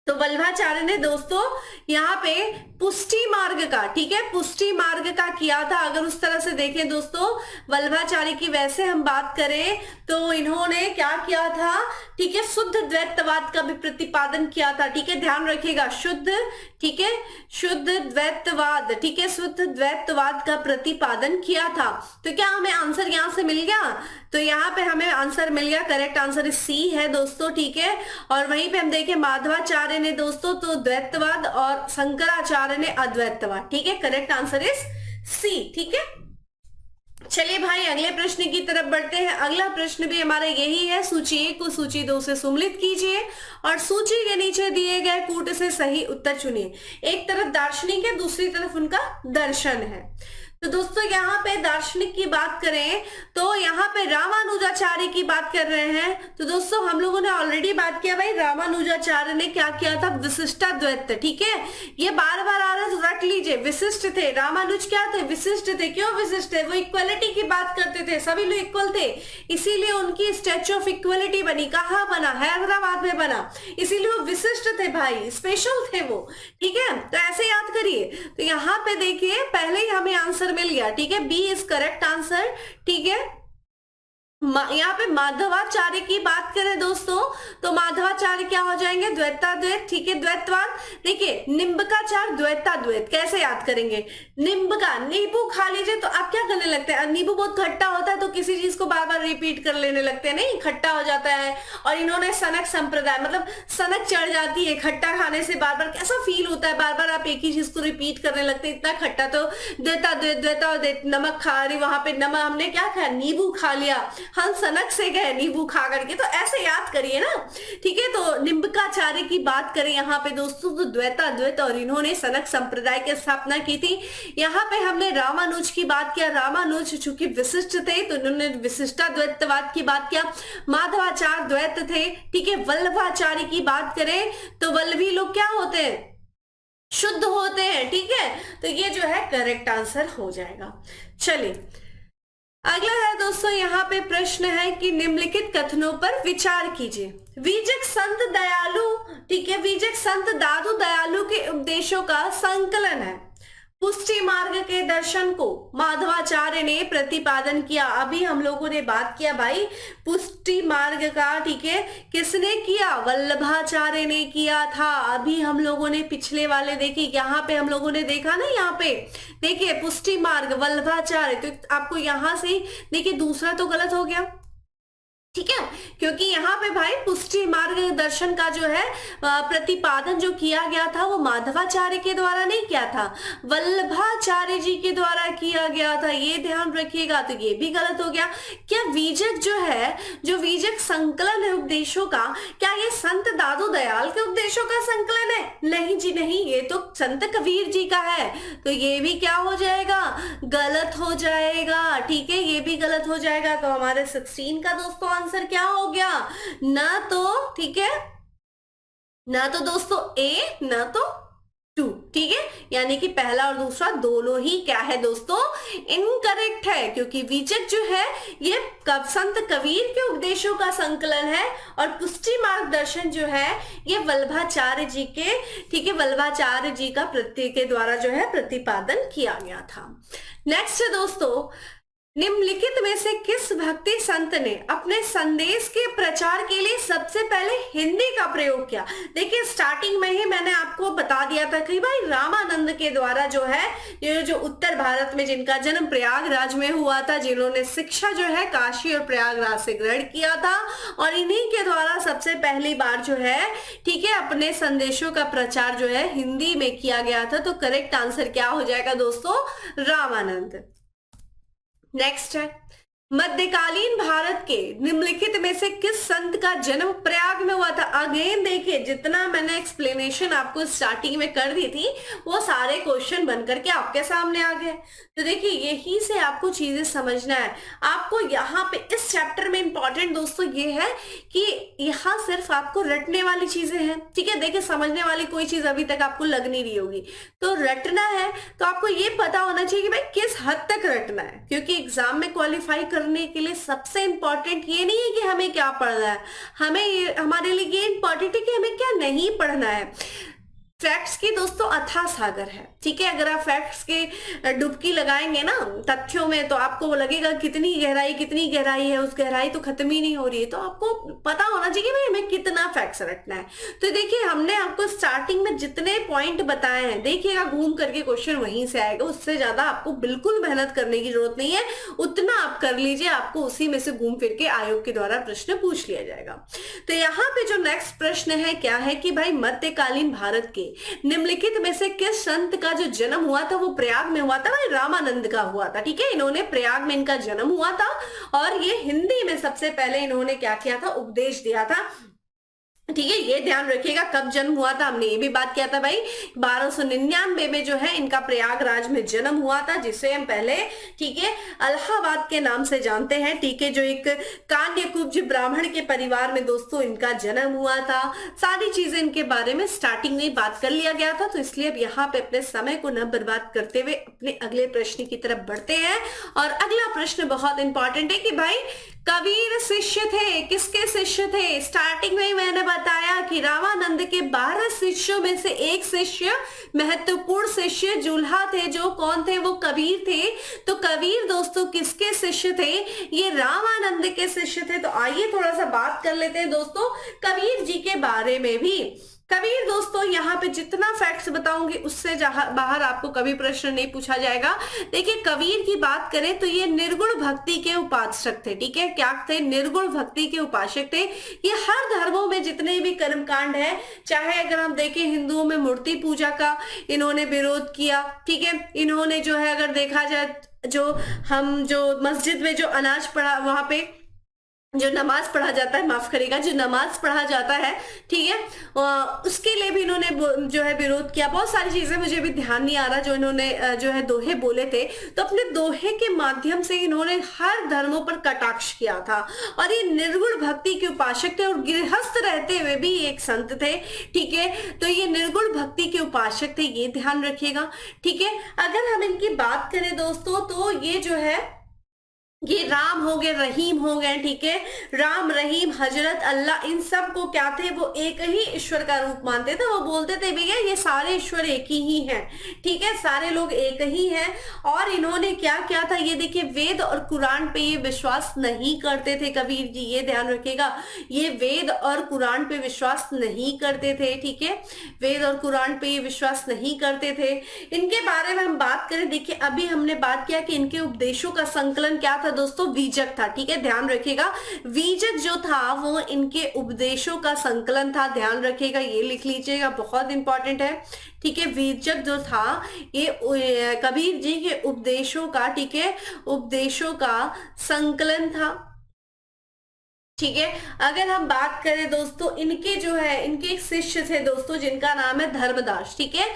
तो वल्लभाचार्य ने दोस्तों यहाँ पे पुष्टि मार्ग का, ठीक है, पुष्टि मार्ग का किया था। अगर उस तरह से देखें दोस्तों वल्लभाचार्य की, वैसे हम बात करें तो इन्होंने क्या किया था? ठीक है, शुद्ध द्वैतवाद का भी प्रतिपादन किया था। ठीक है, ध्यान रखिएगा, शुद्ध, ठीक है, शुद्ध द्वैतवाद, ठीक है, शुद्ध द्वैतवाद का प्रतिपादन किया था। तो क्या हमें आंसर यहां से मिल गया? तो यहाँ पे हमें आंसर मिल गया, करेक्ट आंसर सी है दोस्तों। ठीक है, और वहीं पे हम देखें माधवाचार्य ने दोस्तों तो द्वैतवाद और शंकराचार्य ने अद्वैतवाद। ठीक है, करेक्ट आंसर इज सी। ठीक है, चलिए भाई अगले प्रश्न की तरफ बढ़ते हैं। अगला प्रश्न भी हमारा यही है, सूची 1 को सूची 2 से सुमेलित कीजिए और सूची के नीचे दिए गए कूट से सही उत्तर चुनिए। एक तरफ दार्शनिक है, दूसरी तरफ उनका दर्शन है। तो दोस्तों यहाँ पे दार्शनिक की बात करें तो यहाँ पे रामानुजाचार्य की बात कर रहे हैं। तो दोस्तों हम लोगों ने ऑलरेडी बात किया भाई, रामानुजाचार्य ने क्या किया था, विशिष्टाद्वैत, ठीक है, ये बार बार आ रहा है तो रट लीजिए, विशिष्ट थे। रामानुज क्या थे, विशिष्ट थे। क्यों विशिष्ट थे, वो इक्वलिटी की बात करते थे, सभी लोग इक्वल थे, इसीलिए उनकी स्टैच्यू ऑफ इक्वलिटी बनी। कहाँ बना, हैदराबाद में बना, इसीलिए वो विशिष्ट थे भाई, स्पेशल थे वो, ठीक है। तो ऐसे याद करिए। तो यहाँ पे देखिए पहले ही हमें आंसर मिल गया, ठीक है, बी इज करेक्ट आंसर, ठीक है। यहाँ पे माधवाचार्य की बात करें दोस्तों तो माधवाचार्य क्या हो जाएंगे, द्वैताद्वैत, ठीक है, द्वैतवाद। देखिए निम्बकाचार्य द्वैताद्वैत कैसे याद करेंगे, निम्बका, नींबू खा लीजिए तो आप क्या करने लगते हैं, नींबू बहुत खट्टा होता है तो किसी चीज को बार बार रिपीट कर लेने लगते हैं, नहीं खट्टा हो जाता है। और इन्होंने सनक संप्रदाय, मतलब सनक चढ़ जाती है खट्टा खाने से, बार बार कैसा फील होता है, बार बार आप एक ही चीज को रिपीट करने लगते हैं, इतना खट्टा। तो द्वैताद्वैत, द्वैताद्वैत, नमक खा रही, वहां पे नमक, हमने क्या खाया, नींबू खा लिया, हम सनक से गए नींबू खा करके। तो ऐसे याद करिए ना, ठीक है। तो निम्बकाचार्य की बात करें यहाँ पे दोस्तों तो द्वैताद्वैत, और इन्होंने सनक संप्रदाय की स्थापना की थी। यहाँ पे हमने रामानुज की बात किया, रामानुज चूंकि विशिष्ट थे तो इन्होंने विशिष्टाद्वैतवाद की बात किया। माधवाचार्य द्वैत थे, ठीक है। वल्लभाचार्य की बात करें तो वल्लभी लोग क्या होते हैं, शुद्ध होते हैं, ठीक है। तो ये जो है करेक्ट आंसर हो जाएगा। चलिए अगला है दोस्तों, यहाँ पे प्रश्न है कि निम्नलिखित कथनों पर विचार कीजिए। विजक संत दयालु, ठीक है, विजक संत दादू दयालु के उपदेशों का संकलन है। पुष्टि मार्ग के दर्शन को माधवाचार्य ने प्रतिपादन किया। अभी हम लोगों ने बात किया भाई पुष्टि मार्ग का, ठीक है, किसने किया, वल्लभाचार्य ने किया था। अभी हम लोगों ने पिछले वाले देखिए, यहाँ पे हम लोगों ने देखा ना, यहाँ पे देखिए पुष्टि मार्ग वल्लभाचार्य, तो आपको यहां से देखिए दूसरा तो गलत हो गया, ठीक है, क्योंकि यहाँ पे भाई पुष्टि मार्ग दर्शन का जो है प्रतिपादन जो किया गया था वो माधवाचार्य के द्वारा नहीं किया था, वल्लभाचार्य जी के द्वारा किया गया था, ये ध्यान रखिएगा। तो ये भी गलत हो गया। क्या विजक जो है, जो विजक संकलन है उपदेशों का, क्या ये संत दादू दयाल के उपदेशों का संकलन है? नहीं जी नहीं, ये तो संत कबीर जी का है। तो ये भी क्या हो जाएगा, गलत हो जाएगा, ठीक है, ये भी गलत हो जाएगा। तो हमारे 16 का दोस्तों आंसर क्या हो गया, ना तो, ठीक है, ना तो दोस्तों ए, ना तो 2, ठीक है, यानी कि पहला और दूसरा दोनों ही क्या है दोस्तों, इनकरेक्ट है। क्योंकि विजक जो है ये संत कबीर के उपदेशों का संकलन है, और पुष्टि मार्गदर्शन जो है ये वल्लभाचार्य जी के, ठीक है, वल्लभाचार्य जी का प्रत्यय के द्वारा जो है प्रतिपादन किया गया था। नेक्स्ट है दोस्तों, निम्नलिखित में से किस भक्ति संत ने अपने संदेश के प्रचार के लिए सबसे पहले हिंदी का प्रयोग किया? देखिए स्टार्टिंग में ही मैंने आपको बता दिया था कि भाई रामानंद के द्वारा जो है, ये जो उत्तर भारत में जिनका जन्म प्रयागराज में हुआ था, जिन्होंने शिक्षा जो है काशी और प्रयागराज से ग्रहण किया था, और इन्हीं के द्वारा सबसे पहली बार जो है, ठीक है, अपने संदेशों का प्रचार जो है हिंदी में किया गया था। तो करेक्ट आंसर क्या हो जाएगा दोस्तों, रामानंद। नेक्स्ट है, मध्यकालीन भारत के निम्नलिखित में से किस संत का जन्म प्रयाग में हुआ था? अगेन देखिए जितना मैंने एक्सप्लेनेशन आपको स्टार्टिंग में कर दी थी वो सारे क्वेश्चन बनकर के आपके सामने आ गए। तो देखिए यही से आपको चीजें समझना है। आपको यहाँ पे इस चैप्टर में इंपॉर्टेंट दोस्तों ये है कि यहाँ सिर्फ आपको रटने वाली चीजें हैं, ठीक है। देखिए समझने वाली कोई चीज अभी तक आपको लग नहीं रही होगी, तो रटना है तो आपको ये पता होना चाहिए कि भाई किस हद तक रटना है, क्योंकि एग्जाम में क्वालिफाई करने के लिए सबसे इंपॉर्टेंट ये नहीं है कि हमें क्या पढ़ना है, हमें हमारे लिए ये इंपॉर्टेंट है कि हमें क्या नहीं पढ़ना है। फैक्ट्स की दोस्तों अथाह सागर है, ठीक है। अगर आप फैक्ट्स के डुबकी लगाएंगे ना तथ्यों में तो आपको लगेगा कितनी गहराई है, उस गहराई तो खत्म ही नहीं हो रही है। तो आपको पता होना चाहिए कि भाई हमें कितना फैक्ट्स रखना है। तो देखिए हमने आपको स्टार्टिंग में जितने पॉइंट बताए हैं, देखिएगा घूम करके क्वेश्चन वहीं से आएगा, उससे ज्यादा आपको बिल्कुल मेहनत करने की जरूरत नहीं है, उतना आप कर लीजिए, आपको उसी में से घूम फिर के आयोग के द्वारा प्रश्न पूछ लिया जाएगा। तो यहाँ पे जो नेक्स्ट प्रश्न है क्या है कि भाई मध्यकालीन भारत के निम्नलिखित में से किस संत का जो जन्म हुआ था वो प्रयाग में हुआ था? भाई रामानंद का हुआ था, ठीक है। इन्होंने प्रयाग में इनका जन्म हुआ था, और ये हिंदी में सबसे पहले इन्होंने क्या किया था, उपदेश दिया था। ठीक है, ये ध्यान रखिएगा। कब जन्म हुआ था, हमने ये भी बात किया था भाई, 1299 में जो है इनका प्रयागराज में जन्म हुआ था, जिसे हम पहले, ठीक है, अलाहाबाद के नाम से जानते हैं। ठीक है, जो एक कान्यकुब्ज ब्राह्मण के परिवार में दोस्तों इनका जन्म हुआ था। सारी चीजें इनके बारे में स्टार्टिंग में बात कर लिया गया था, तो इसलिए अब यहाँ पे अपने समय को न बर्बाद करते हुए अपने अगले प्रश्न की तरफ बढ़ते हैं। और अगला प्रश्न बहुत इंपॉर्टेंट है कि भाई कबीर शिष्य थे, किसके शिष्य थे? स्टार्टिंग में ही मैंने बताया कि रामानंद के 12 शिष्यों में से एक शिष्य, महत्वपूर्ण शिष्य जुल्हा थे, जो कौन थे? वो कबीर थे। तो कबीर दोस्तों किसके शिष्य थे? ये रामानंद के शिष्य थे। तो आइए थोड़ा सा बात कर लेते हैं दोस्तों कबीर जी के बारे में भी। कबीर दोस्तों यहाँ पे जितना फैक्ट्स बताऊंगी उससे बाहर आपको कभी प्रश्न नहीं पूछा जाएगा। देखिए कबीर की बात करें तो ये निर्गुण भक्ति के उपासक थे। ठीक है, क्या थे? निर्गुण भक्ति के उपासक थे। ये हर धर्मों में जितने भी कर्मकांड है, चाहे अगर हम देखें हिंदुओं में मूर्ति पूजा का इन्होंने विरोध किया। ठीक है, इन्होंने जो है अगर देखा जाए जो मस्जिद में जो अनाज पड़ा, वहां पे जो नमाज पढ़ा जाता है, माफ करेगा, जो नमाज पढ़ा जाता है, ठीक है, उसके लिए भी इन्होंने जो है विरोध किया। बहुत सारी चीजें मुझे भी ध्यान नहीं आ रहा जो इन्होंने जो है दोहे बोले थे। तो अपने दोहे के माध्यम से इन्होंने हर धर्मों पर कटाक्ष किया था। और ये निर्गुण भक्ति के उपासक थे और गृहस्थ रहते हुए भी एक संत थे। ठीक है, तो ये निर्गुण भक्ति के उपासक थे, ये ध्यान रखिएगा। ठीक है, अगर हम इनकी बात करें दोस्तों तो ये जो है ये राम हो गए, रहीम हो गए। ठीक है, राम, रहीम, हजरत, अल्लाह, इन सब को क्या थे? वो एक ही ईश्वर का रूप मानते थे। वो बोलते थे भैया ये सारे ईश्वर एक ही हैं। ठीक है, सारे लोग एक ही हैं। और इन्होंने क्या किया था? ये देखिए वेद और कुरान पे ये विश्वास नहीं करते थे कबीर जी, ये ध्यान रखिएगा। ये वेद और कुरान पे विश्वास नहीं करते थे। ठीक है, वेद और कुरान पे ये विश्वास नहीं करते थे। इनके बारे में हम बात करें, देखिए अभी हमने बात किया कि इनके उपदेशों का संकलन क्या था दोस्तों? बीजक था। ठीक है, ध्यान रखिएगा, बीजक जो था वो इनके उपदेशों का संकलन था। ध्यान रखिएगा, ये लिख लीजिएगा, बहुत इंपॉर्टेंट है। ठीक है, बीजक जो था ये कबीर जी के उपदेशों का, ठीक है, उपदेशों का संकलन था। ठीक है, अगर हम बात करें दोस्तों इनके जो है इनके एक शिष्य थे दोस्तों जिनका नाम है धर्मदास। ठीक है,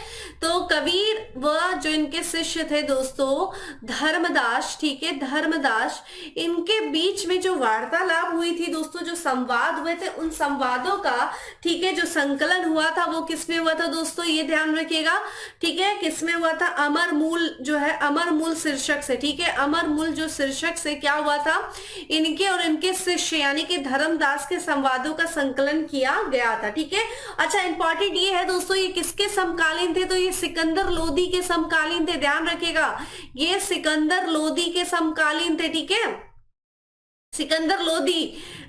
तो कबीर वह जो इनके शिष्य थे दोस्तों धर्मदास, ठीक है, धर्मदास, इनके बीच में जो वार्तालाप हुई थी दोस्तों, जो संवाद हुए थे, उन संवादों का, ठीक है, जो संकलन हुआ था वो किसमें हुआ था दोस्तों? ये ध्यान रखिएगा। ठीक है, किसमें हुआ था? अमर मूल जो है, अमर मूल शीर्षक से। ठीक है, अमर मूल जो शीर्षक से क्या हुआ था? इनके और इनके शिष्य यानी धर्मदास के संवादों का संकलन किया गया था। ठीक है, अच्छा इंपॉर्टेंट ये है दोस्तों ये किसके समकालीन थे? तो ये सिकंदर लोदी के समकालीन थे। ध्यान रखिएगा, ये सिकंदर लोदी के समकालीन थे। ठीक है, सिकंदर लोदी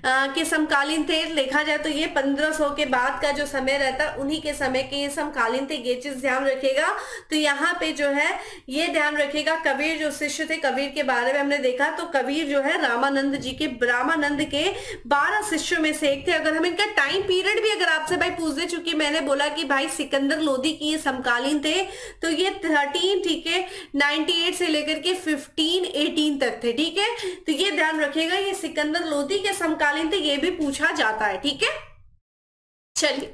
के समकालीन थे। देखा जाए तो ये 1500 के बाद का जो समय रहता है उन्हीं के समय के ये समकालीन थे, ये चीज ध्यान रखिएगा। तो यहाँ पे जो है ये ध्यान रखिएगा, कबीर जो शिष्य थे, कबीर के बारे में हमने देखा तो कबीर जो है रामानंद के 12 शिष्यों में से एक थे। अगर हम इनका टाइम पीरियड भी अगर आपसे भाई पूछ दे, चूंकि मैंने बोला कि भाई सिकंदर लोदी की ये समकालीन थे, तो ये 13, ठीक है, 98 से लेकर के 1518 तक थे। ठीक है, तो ये ध्यान रखिएगा, ये सिकंदर लोदी के समकालीन थे, ये भी पूछा जाता है। ठीक है, चलिए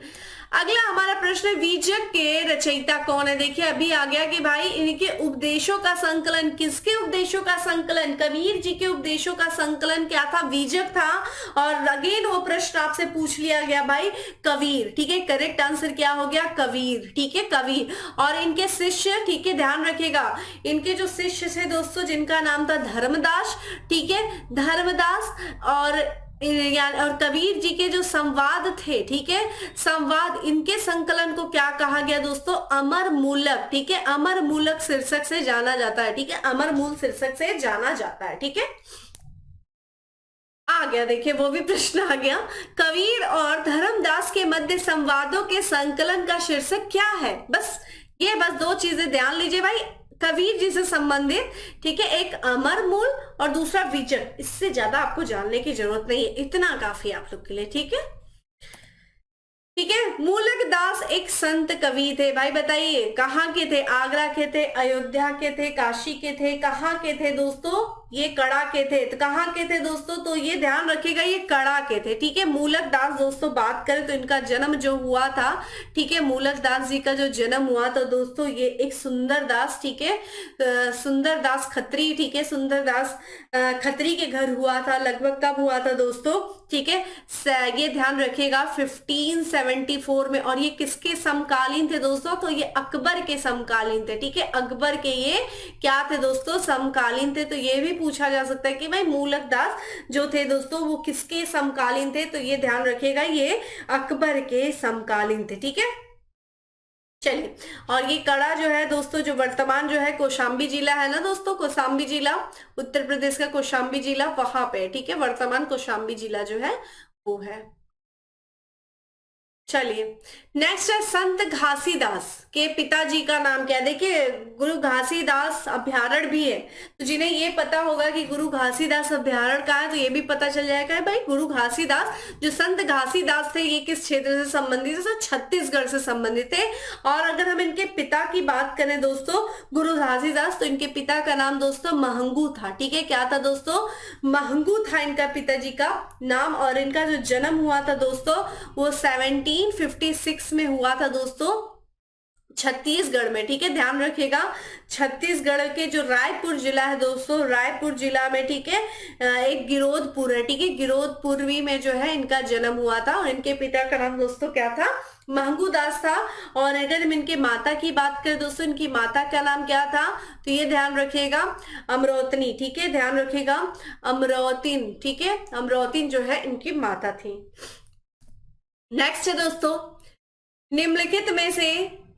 अगला हमारा प्रश्न, बीजक के रचयिता कौन है? देखिए अभी आ गया कि भाई इनके उपदेशों का संकलन, किसके उपदेशों का संकलन? कबीर जी के उपदेशों का संकलन क्या था? बीजक था। और अगेन वो प्रश्न आपसे पूछ लिया गया भाई कबीर। ठीक है, करेक्ट आंसर क्या हो गया? कबीर। ठीक है, कबीर। और इनके शिष्य, ठीक है, ध्यान रखिएगा, इनके जो शिष्य थे दोस्तों जिनका नाम था धर्मदास। ठीक है, धर्मदास और कबीर जी के जो संवाद थे, ठीक है, संवाद, इनके संकलन को क्या कहा गया दोस्तों? अमर मूलक। ठीक है, अमर मूलक शीर्षक से जाना जाता है। ठीक है, अमर मूल शीर्षक से जाना जाता है। ठीक है, आ गया, देखिए वो भी प्रश्न आ गया, कबीर और धर्मदास के मध्य संवादों के संकलन का शीर्षक क्या है? बस दो चीजें ध्यान लीजिए भाई, कबीर जी से संबंधित, ठीक है, एक अमर मूल और दूसरा विजन। इससे ज्यादा आपको जानने की जरूरत नहीं है, इतना काफी आप लोग के लिए। ठीक है, ठीक है, मूलक दास एक संत कवि थे। भाई बताइए कहाँ के थे? आगरा के थे, अयोध्या के थे, काशी के थे, कहाँ के थे दोस्तों? ये कड़ा के थे, तो कहाँ के थे दोस्तों, तो ये ध्यान रखिएगा ये कड़ा के थे, ठीक है। मूलक दास दोस्तों बात करें तो इनका जन्म जो हुआ था, ठीक है, मूलक दास जी का जो जन्म हुआ तो दोस्तों ये एक सुंदर दास, ठीक है, सुंदर दास खत्री, ठीक है, सुंदर दास खत्री के घर हुआ था। लगभग कब हुआ था दोस्तों, ठीक है, ये ध्यान रखिएगा 1574 में। और ये किसके समकालीन थे दोस्तों, तो ये अकबर के समकालीन थे, ठीक है, अकबर के ये क्या थे दोस्तों, समकालीन थे। तो ये भी पूछा जा सकता है कि भाई मूलक दास जो थे दोस्तों वो किसके समकालीन थे, तो ये ध्यान रखिएगा ये अकबर के समकालीन थे, ठीक है। चलिए, और ये कड़ा जो है दोस्तों, जो वर्तमान जो है कौशाम्बी जिला है ना दोस्तों, कौशाम्बी जिला, उत्तर प्रदेश का कौशाम्बी जिला वहां पे, ठीक है, वर्तमान कौशाम्बी जिला जो है वो है। चलिए, नेक्स्ट है संत घासीदास के पिताजी का नाम क्या है। देखिए गुरु घासीदास अभ्यारण्य भी है, तो जिन्हें ये पता होगा कि गुरु घासीदास अभ्यारण्य कहाँ है तो ये भी पता चल जाएगा भाई गुरु घासीदास, जो संत घासीदास थे ये किस क्षेत्र से संबंधित है, तो छत्तीसगढ़ से संबंधित थे। और अगर हम इनके पिता की बात करें दोस्तों गुरु घासीदास, तो इनके पिता का नाम दोस्तों महंगू था, ठीक है, क्या था दोस्तों, महंगू था इनका पिताजी का नाम। और इनका जो जन्म हुआ था दोस्तों वो 1756 में हुआ था दोस्तों, छत्तीसगढ़ में, ठीक है, ध्यान रखिएगा छत्तीसगढ़ के जो रायपुर जिला है दोस्तों, रायपुर जिला में, ठीक है, एक गिरोधपुर है, ठीक है, गिरोधपुरवी में जो है इनका जन्म हुआ था। और इनके पिता का नाम दोस्तों क्या था, महंगू दास था। और अगर हम इनके माता की बात करें दोस्तों, इनकी माता का नाम क्या था, तो ये ध्यान रखिएगा अमरोतनी, ठीक है, ध्यान रखिएगा अमरोतिन, ठीक है, अमरोतिन जो है इनकी माता थी। नेक्स्ट है दोस्तों, निम्नलिखित में से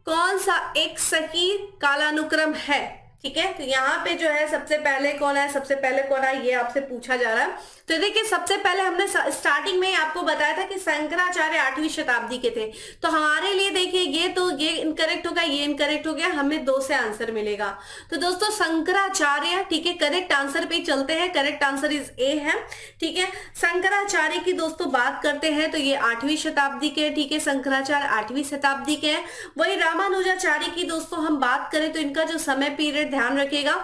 कौन सा एक सही कालानुक्रम है, ठीक है। तो यहाँ पे जो है सबसे पहले कौन है, सबसे पहले कौन है, ये आपसे पूछा जा रहा है। तो देखिए सबसे पहले हमने स्टार्टिंग में ही आपको बताया था कि शंकराचार्य 8वीं शताब्दी के थे, तो हमारे लिए देखिए ये इनकरेक्ट होगा, ये इनकरेक्ट हो गया, हमें 2 से आंसर मिलेगा। तो दोस्तों शंकराचार्य, ठीक है, करेक्ट आंसर पे चलते हैं, करेक्ट आंसर इज ए है, ठीक है। शंकराचार्य की दोस्तों बात करते हैं तो ये 8वीं शताब्दी के, ठीक है, शंकराचार्य 8वीं शताब्दी के हैं। वही रामानुजाचार्य की दोस्तों हम बात करें तो इनका जो समय पीरियड ध्यान रखिएगा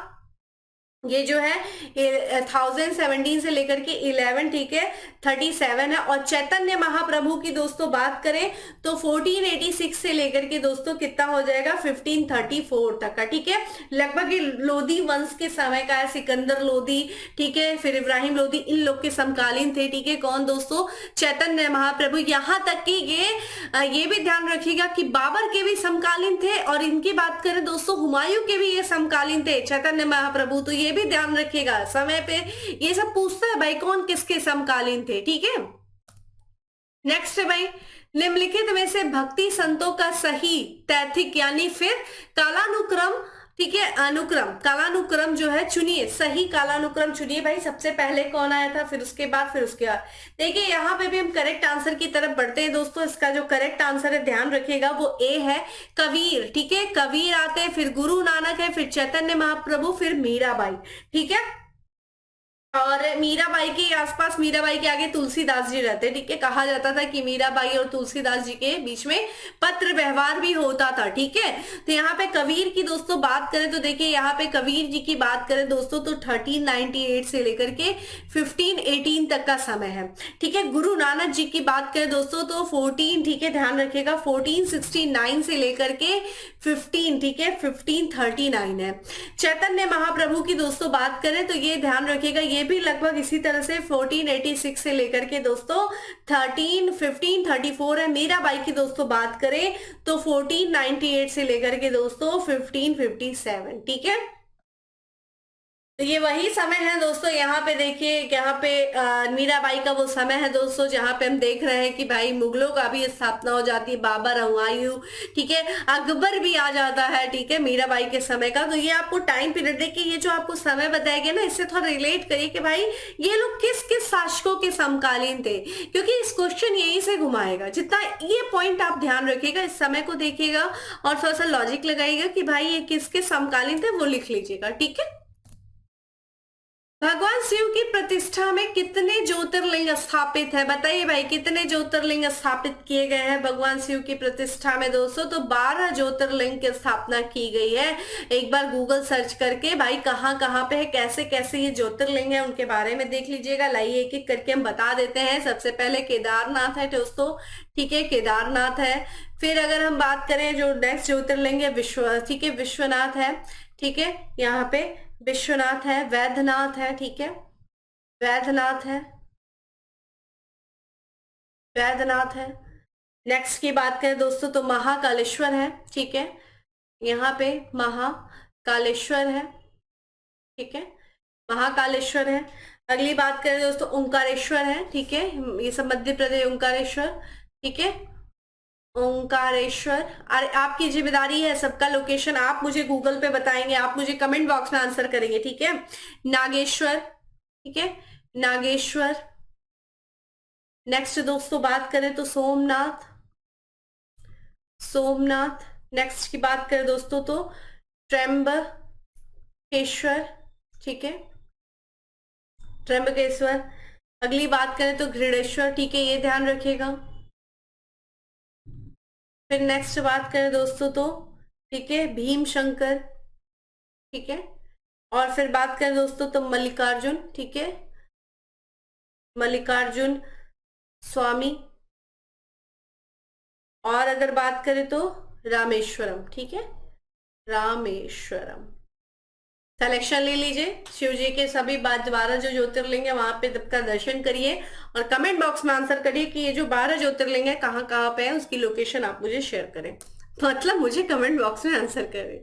ये जो है 1017 से लेकर के 11, ठीक है, 37 है। और चैतन्य महाप्रभु की दोस्तों बात करें तो 1486 से लेकर के दोस्तों कितना हो जाएगा 1534 तक का, ठीक है। लगभग ये लोधी वंश के समय का है, सिकंदर लोधी, ठीक है, फिर इब्राहिम लोधी, इन लोग के समकालीन थे, ठीक है, कौन दोस्तों, चैतन्य महाप्रभु। यहाँ तक कि ये भी ध्यान रखिएगा कि बाबर के भी समकालीन थे, और इनकी बात करें दोस्तों हुमायूं के भी ये समकालीन थे, चैतन्य महाप्रभु। तो ये भी ध्यान रखिएगा समय पे ये सब पूछता है भाई कौन किसके समकालीन थे, ठीक है। नेक्स्ट है भाई, निम्नलिखित में से भक्ति संतों का सही तैथिक यानी फिर कालानुक्रम, ठीक है, अनुक्रम, कालानुक्रम जो है चुनिए, सही कालानुक्रम चुनिए भाई। सबसे पहले कौन आया था, फिर उसके बाद, फिर उसके बाद। देखिए यहाँ पे भी हम करेक्ट आंसर की तरफ बढ़ते हैं दोस्तों। इसका जो करेक्ट आंसर है ध्यान रखिएगा वो ए है, कबीर, ठीक है, कबीर आते हैं, फिर गुरु नानक है, फिर चैतन्य महाप्रभु, फिर मीराबाई, ठीक है। और मीराबाई के आसपास, मीराबाई के आगे तुलसीदास जी रहते, ठीक है, कहा जाता था कि मीराबाई और तुलसीदास जी के बीच में पत्र व्यवहार भी होता था, ठीक है। तो यहाँ पे कबीर की दोस्तों बात करें तो देखिए यहाँ पे कबीर जी की बात करें दोस्तों तो 1398 से लेकर के 1518 तक का समय है, ठीक है। गुरु नानक जी की बात करें दोस्तों तो 14, ठीक है, ध्यान रखिएगा 1469 से लेकर के 15, ठीक है, 1539 है। चैतन्य महाप्रभु की दोस्तों बात करें तो ये ध्यान रखिएगा ये भी लगभग इसी तरह से 1486 से लेकर के दोस्तों 1534 है। मीराबाई की दोस्तों बात करें तो 1498 से लेकर के दोस्तों 1557, ठीक है। तो ये वही समय है दोस्तों, यहाँ पे देखिए, यहाँ पे मीराबाई का वो समय है दोस्तों जहाँ पे हम देख रहे हैं कि भाई मुगलों का भी स्थापना हो जाती है, बाबर, हुमायूं, ठीक है, अकबर भी आ जाता है, ठीक है, मीराबाई के समय का। तो ये आपको टाइम पीरियड देखिए, ये जो आपको समय बताया गया ना इससे थोड़ा रिलेट करिए कि भाई ये लोग किस किस शासकों के समकालीन थे, क्योंकि इस क्वेश्चन यहीं से घुमाएगा। जितना ये पॉइंट आप ध्यान रखिएगा, इस समय को देखिएगा और थोड़ा सा लॉजिक लगाइएगा कि भाई ये किसके समकालीन थे वो लिख लीजिएगा, ठीक है। भगवान शिव की प्रतिष्ठा में कितने ज्योतिर्लिंग स्थापित है? बताइए भाई, कितने ज्योतिर्लिंग स्थापित किए गए हैं भगवान शिव की प्रतिष्ठा में दोस्तों? तो 12 ज्योतिर्लिंग की स्थापना की गई है। एक बार गूगल सर्च करके भाई कहाँ कहाँ पे है, कैसे कैसे ये ज्योतिर्लिंग है, उनके बारे में देख लीजिएगा। लाइए एक एक करके हम बता देते हैं। सबसे पहले केदारनाथ है दोस्तों, ठीक है, केदारनाथ है। फिर अगर हम बात करें जो नेक्स्ट ज्योतिर्लिंग है ठीक है, विश्वनाथ है, ठीक है, यहाँ पे विश्वनाथ है। वैद्यनाथ है, ठीक है, वैद्यनाथ है, वैद्यनाथ है। नेक्स्ट की बात करें दोस्तों तो महाकालेश्वर है, ठीक है, यहाँ पे महाकालेश्वर है, ठीक है, महाकालेश्वर है। अगली बात करें दोस्तों ओंकारेश्वर है, ठीक है, ये सब मध्य प्रदेश ओंकारेश्वर, ठीक है, ओंकारेश्वर। अरे आपकी जिम्मेदारी है, सबका लोकेशन आप मुझे गूगल पे बताएंगे, आप मुझे कमेंट बॉक्स में आंसर करेंगे, ठीक है। नागेश्वर, ठीक है, नागेश्वर। नेक्स्ट दोस्तों बात करें तो सोमनाथ, सोमनाथ। नेक्स्ट की बात करें दोस्तों तो त्र्यंबकेश्वर, ठीक है, त्र्यंबकेश्वर। अगली बात करें तो घृणेश्वर, ठीक है, ये ध्यान रखिएगा। फिर नेक्स्ट बात करें दोस्तों तो ठीक है भीम शंकर, ठीक है, और फिर बात करें दोस्तों तो मल्लिकार्जुन, ठीक है, मल्लिकार्जुन स्वामी। और अगर बात करें तो रामेश्वरम, ठीक है, रामेश्वरम। कलेक्शन ले लीजिए शिव जी के सभी 12 जो ज्योतिर्लिंग है वहां पे सबका दर्शन करिए और कमेंट बॉक्स में आंसर करिए कि ये जो 12 ज्योतिर्लिंग है कहाँ कहाँ पे है, उसकी लोकेशन आप मुझे शेयर करें, मतलब मुझे कमेंट बॉक्स में आंसर करें।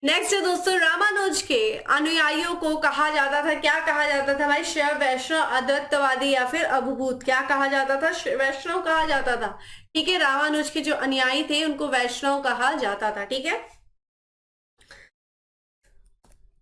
नेक्स्ट है दोस्तों रामानुज के अनुयायियों को कहा जाता था, क्या कहा जाता था भाई? शैव, वैष्णव, अद्वैतवादी या फिर अभूभूत, क्या कहा जाता था? वैष्णव कहा जाता था, ठीक है। रामानुज के जो अनुयायी थे उनको वैष्णव कहा जाता था, ठीक है।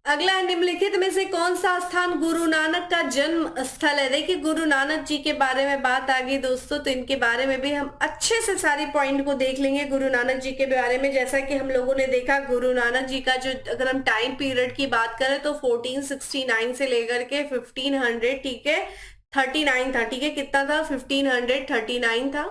अगला निम्नलिखित में से कौन सा स्थान गुरु नानक का जन्म स्थल है? देखिए गुरु नानक जी के बारे में बात आ गई दोस्तों, तो इनके बारे में भी हम अच्छे से सारी पॉइंट को देख लेंगे गुरु नानक जी के बारे में। जैसा कि हम लोगों ने देखा गुरु नानक जी का जो अगर हम टाइम पीरियड की बात करें तो 1469 से लेकर के 1500, ठीक है, 39 था, ठीक है, कितना था? 1539 था,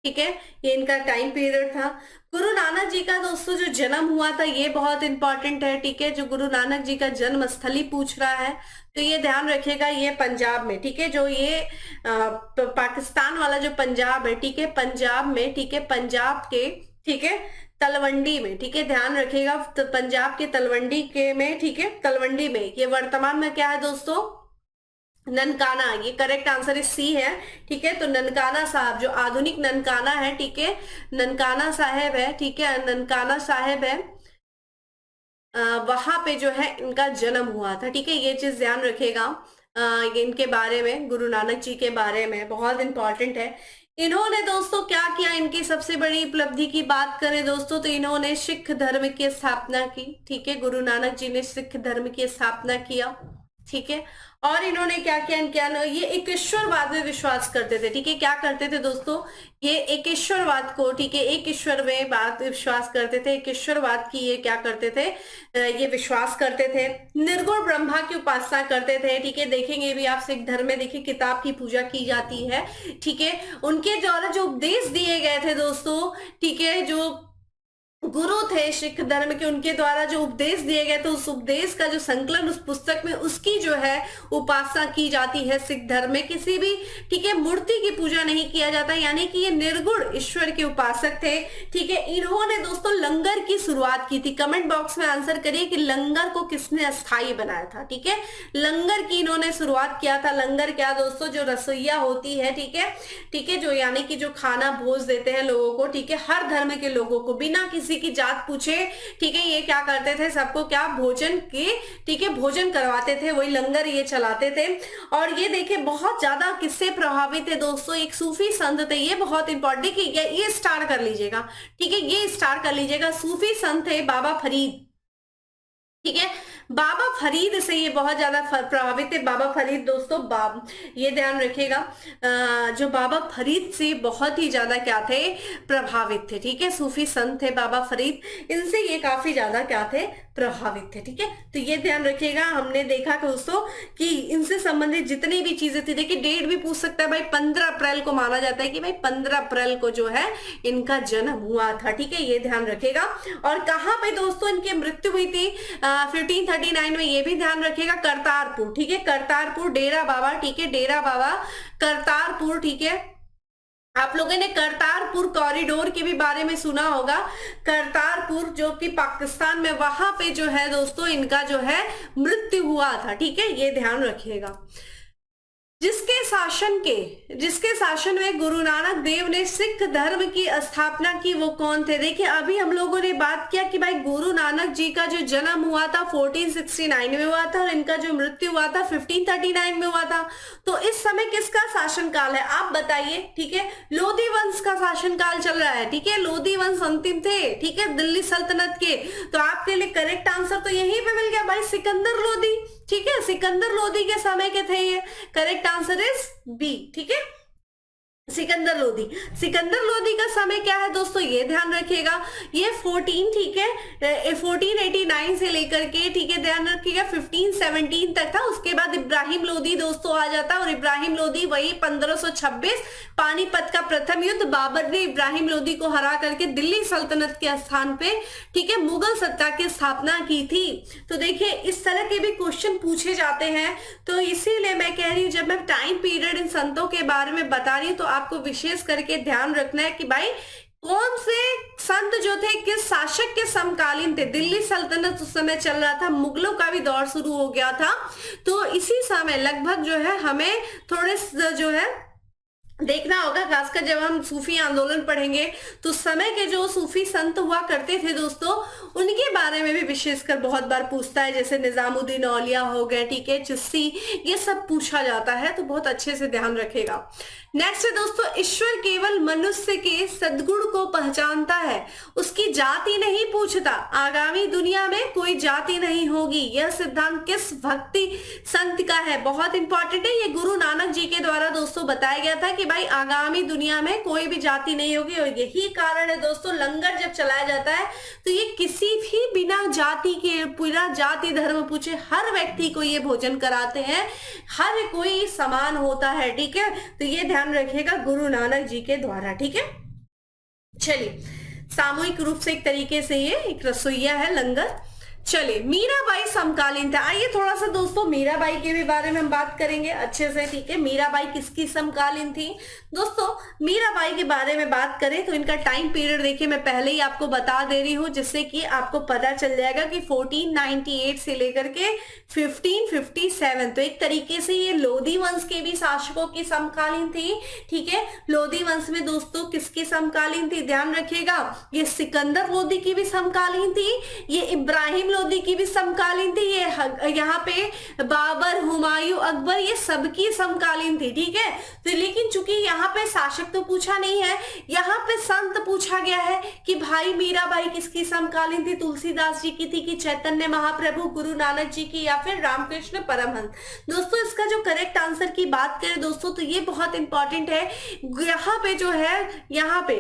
ठीक है, ये इनका टाइम पीरियड था। गुरु नानक जी का दोस्तों जो जन्म हुआ था ये बहुत इंपॉर्टेंट है, ठीक है, जो गुरु नानक जी का जन्म स्थली पूछ रहा है तो ये ध्यान रखिएगा, ये पंजाब में, ठीक है, जो ये पाकिस्तान वाला जो पंजाब है, ठीक है, पंजाब में, ठीक है, पंजाब के, ठीक है, तलवंडी में, ठीक है, ध्यान रखिएगा, तो पंजाब के तलवंडी के में, ठीक है, तलवंडी में। ये वर्तमान में क्या है दोस्तों? ननकाना, ये करेक्ट आंसर इस सी है, ठीक है। तो ननकाना साहब जो आधुनिक ननकाना है, ठीक है, ननकाना साहेब है, ठीक है, ननकाना साहेब है, वहां पे जो है इनका जन्म हुआ था, ठीक है, ये चीज ध्यान रखेगा। इनके बारे में, गुरु नानक जी के बारे में बहुत इंपॉर्टेंट है। इन्होंने दोस्तों क्या किया? इनकी सबसे बड़ी उपलब्धि की बात करें दोस्तों तो इन्होंने सिख धर्म की स्थापना की, ठीक है, गुरु नानक जी ने सिख धर्म की स्थापना किया, ठीक है। और इन्होंने क्या किया? ये एकेश्वरवाद में विश्वास करते थे, ठीक है, क्या करते थे दोस्तों? ये एकेश्वरवाद को, ठीक है, एक ईश्वर में बात विश्वास करते थे, एकेश्वरवाद की ये क्या करते थे? ये विश्वास करते थे। निर्गुण ब्रह्मा की उपासना करते थे, ठीक है, देखेंगे भी आप सिख धर्म में, देखिए किताब की पूजा की जाती है, ठीक है। उनके द्वारा जो उपदेश दिए गए थे दोस्तों, ठीक है, जो गुरु थे सिख धर्म के, उनके द्वारा जो उपदेश दिए गए थे उस उपदेश का जो संकलन उस पुस्तक में, उसकी जो है उपासना की जाती है सिख धर्म में। किसी भी, ठीक है, मूर्ति की पूजा नहीं किया जाता, यानी कि ये निर्गुण ईश्वर के उपासक थे, ठीक है। इन्होंने दोस्तों लंगर की शुरुआत की थी। कमेंट बॉक्स में आंसर करिए कि लंगर को किसने अस्थायी बनाया था, ठीक है, लंगर की इन्होंने शुरुआत किया था। लंगर क्या दोस्तों? जो रसोईया होती है, ठीक है, ठीक है, जो यानी कि जो खाना भोज देते हैं लोगों को, ठीक है, हर धर्म के लोगों को बिना किसी की जात पूछे, ठीक है, ये क्या करते थे? सबको क्या भोजन के, ठीक है, भोजन करवाते थे, वही लंगर ये चलाते थे। और ये देखिए बहुत ज्यादा किससे प्रभावित है दोस्तों? एक सूफी संत थे, ये बहुत इंपॉर्टेंट, ये स्टार कर लीजिएगा, ठीक है, ये स्टार कर लीजिएगा। सूफी संत थे बाबा फरीद, ठीक है, बाबा फरीद से ये बहुत ज्यादा प्रभावित थे। बाबा फरीद दोस्तों, ये ध्यान रखिएगा, जो बाबा फरीद से बहुत ही ज्यादा क्या थे? प्रभावित थे, ठीक है, सूफी संत थे बाबा फरीद, इनसे ये काफी ज्यादा क्या थे? प्रभावित थे। ठीक है, तो ये ध्यान रखिएगा। हमने देखा कि दोस्तों कि इनसे संबंधित जितनी भी चीजें थी, देखिए डेट भी पूछ सकता है भाई, 15 अप्रैल को माना जाता है कि भाई 15 अप्रैल को जो है इनका जन्म हुआ था। ठीक है, ये ध्यान रखेगा। और कहां पे दोस्तों इनकी मृत्यु हुई थी 1539 में, ये भी ध्यान रखेगा, करतारपुर। ठीक है, करतारपुर, डेरा बाबा। ठीक है, डेरा बाबा करतारपुर। ठीक है, आप लोगों ने करतारपुर कॉरिडोर के भी बारे में सुना होगा। करतारपुर जो कि पाकिस्तान में, वहां पे जो है दोस्तों इनका जो है मृत्यु हुआ था। ठीक है, ये ध्यान रखिएगा। जिसके शासन में गुरु नानक देव ने सिख धर्म की स्थापना की, वो कौन थे? देखिए अभी हम लोगों ने बात किया कि भाई गुरु नानक जी का जो जन्म हुआ था 1469 में हुआ था और इनका जो मृत्यु हुआ था 1539 में हुआ था। तो इस समय किसका शासनकाल है आप बताइए? ठीक है, लोधी वंश का शासनकाल चल रहा है। ठीक है, लोधी वंश अंतिम थे, ठीक है, दिल्ली सल्तनत के। तो आपके लिए करेक्ट आंसर तो यहीं पे मिल गया भाई, सिकंदर लोधी। ठीक है, सिकंदर लोधी के समय के थे ये। Correct answer is B. ठीक है, सिकंदर लोधी। सिकंदर लोधी का समय क्या है दोस्तों, ये ध्यान रखिएगा। ये 14, ठीक है, 1489 से लेकर के, ठीक है, ध्यान रखिएगा 1517 तक था। उसके बाद इब्राहिम लोधी दोस्तों आ जाता है और इब्राहिम लोधी वही 1526 पानीपत का प्रथम युद्ध, बाबर ने इब्राहिम लोधी को हरा करके दिल्ली सल्तनत के स्थान पे, ठीक है, मुगल सत्ता की स्थापना की थी। तो देखिए इस तरह के भी क्वेश्चन पूछे जाते हैं। तो इसीलिए मैं कह रही हूँ जब मैं टाइम पीरियड इन संतों के बारे में बता रही हूँ तो आपको विशेष करके ध्यान रखना है कि भाई कौन से संत जो थे किस शासक के समकालीन थे। दिल्ली सल्तनत उस समय चल रहा था, मुगलों का भी दौर शुरू हो गया था। तो इसी समय लगभग जो है हमें थोड़े जो है देखना होगा, खासकर जब हम सूफी आंदोलन पढ़ेंगे तो समय के जो सूफी संत हुआ करते थे दोस्तों, उनके बारे में भी विशेषकर बहुत बार पूछता है, जैसे निजामुद्दीन औलिया हो गए, ठीक है, चिश्ती, ये सब पूछा जाता है। तो बहुत अच्छे से ध्यान रखेगा। नेक्स्ट है दोस्तों, ईश्वर केवल मनुष्य के सद्गुण को पहचानता है, उसकी जाति नहीं पूछता, आगामी दुनिया में कोई जाति नहीं होगी। यह सिद्धांत किस भक्ति संत का है? बहुत इंपॉर्टेंट है, ये गुरु नानक जी के द्वारा दोस्तों बताया गया था कि भाई आगामी दुनिया में कोई भी जाति नहीं होगी। और यही कारण है दोस्तों, लंगर जब चलाया जाता है तो ये किसी भी बिना जाति के, बिना जाति धर्म पूछे हर व्यक्ति को ये भोजन कराते हैं, हर कोई समान होता है। ठीक है, तो ये ध्यान रखिएगा गुरु नानक जी के द्वारा। ठीक है, चलिए, सामूहिक रूप से एक तरीके से ये एक रसोईया है लंगर। चलिए, मीराबाई समकालीन थे। आइए थोड़ा सा दोस्तों मीराबाई के भी बारे में हम बात करेंगे अच्छे से। ठीक है, मीराबाई किसकी समकालीन थी दोस्तों? मीराबाई के बारे में बात करें तो इनका टाइम पीरियड देखिए मैं पहले ही आपको बता दे रही हूँ, जिससे कि आपको पता चल जाएगा कि 1498 से लेकर के 1557। तो एक तरीके से ये लोधी वंश के भी शासकों की समकालीन थी। ठीक है, लोधी वंश में दोस्तों किसकी समकालीन थी ध्यान रखिएगा, ये सिकंदर लोधी की भी समकालीन थी, ये इब्राहिम लोधी की भी समकालीन थी, ये यहाँ पे बाबर, हुमायूं, अकबर, ये सबकी समकालीन थी। ठीक है, तो लेकिन चूंकि यहाँ पे शासक तो पूछा नहीं है, यहाँ पे संत पूछा गया है कि भाई मीराबाई किसकी समकालीन थी? तुलसीदास जी की थी कि चैतन्य महाप्रभु, गुरु नानक जी की, या फिर रामकृष्ण परमहंस? दोस्तों इसका जो करेक्ट आंसर की बात करें दोस्तों तो ये बहुत इंपॉर्टेंट है। यहाँ पे जो है, यहाँ पे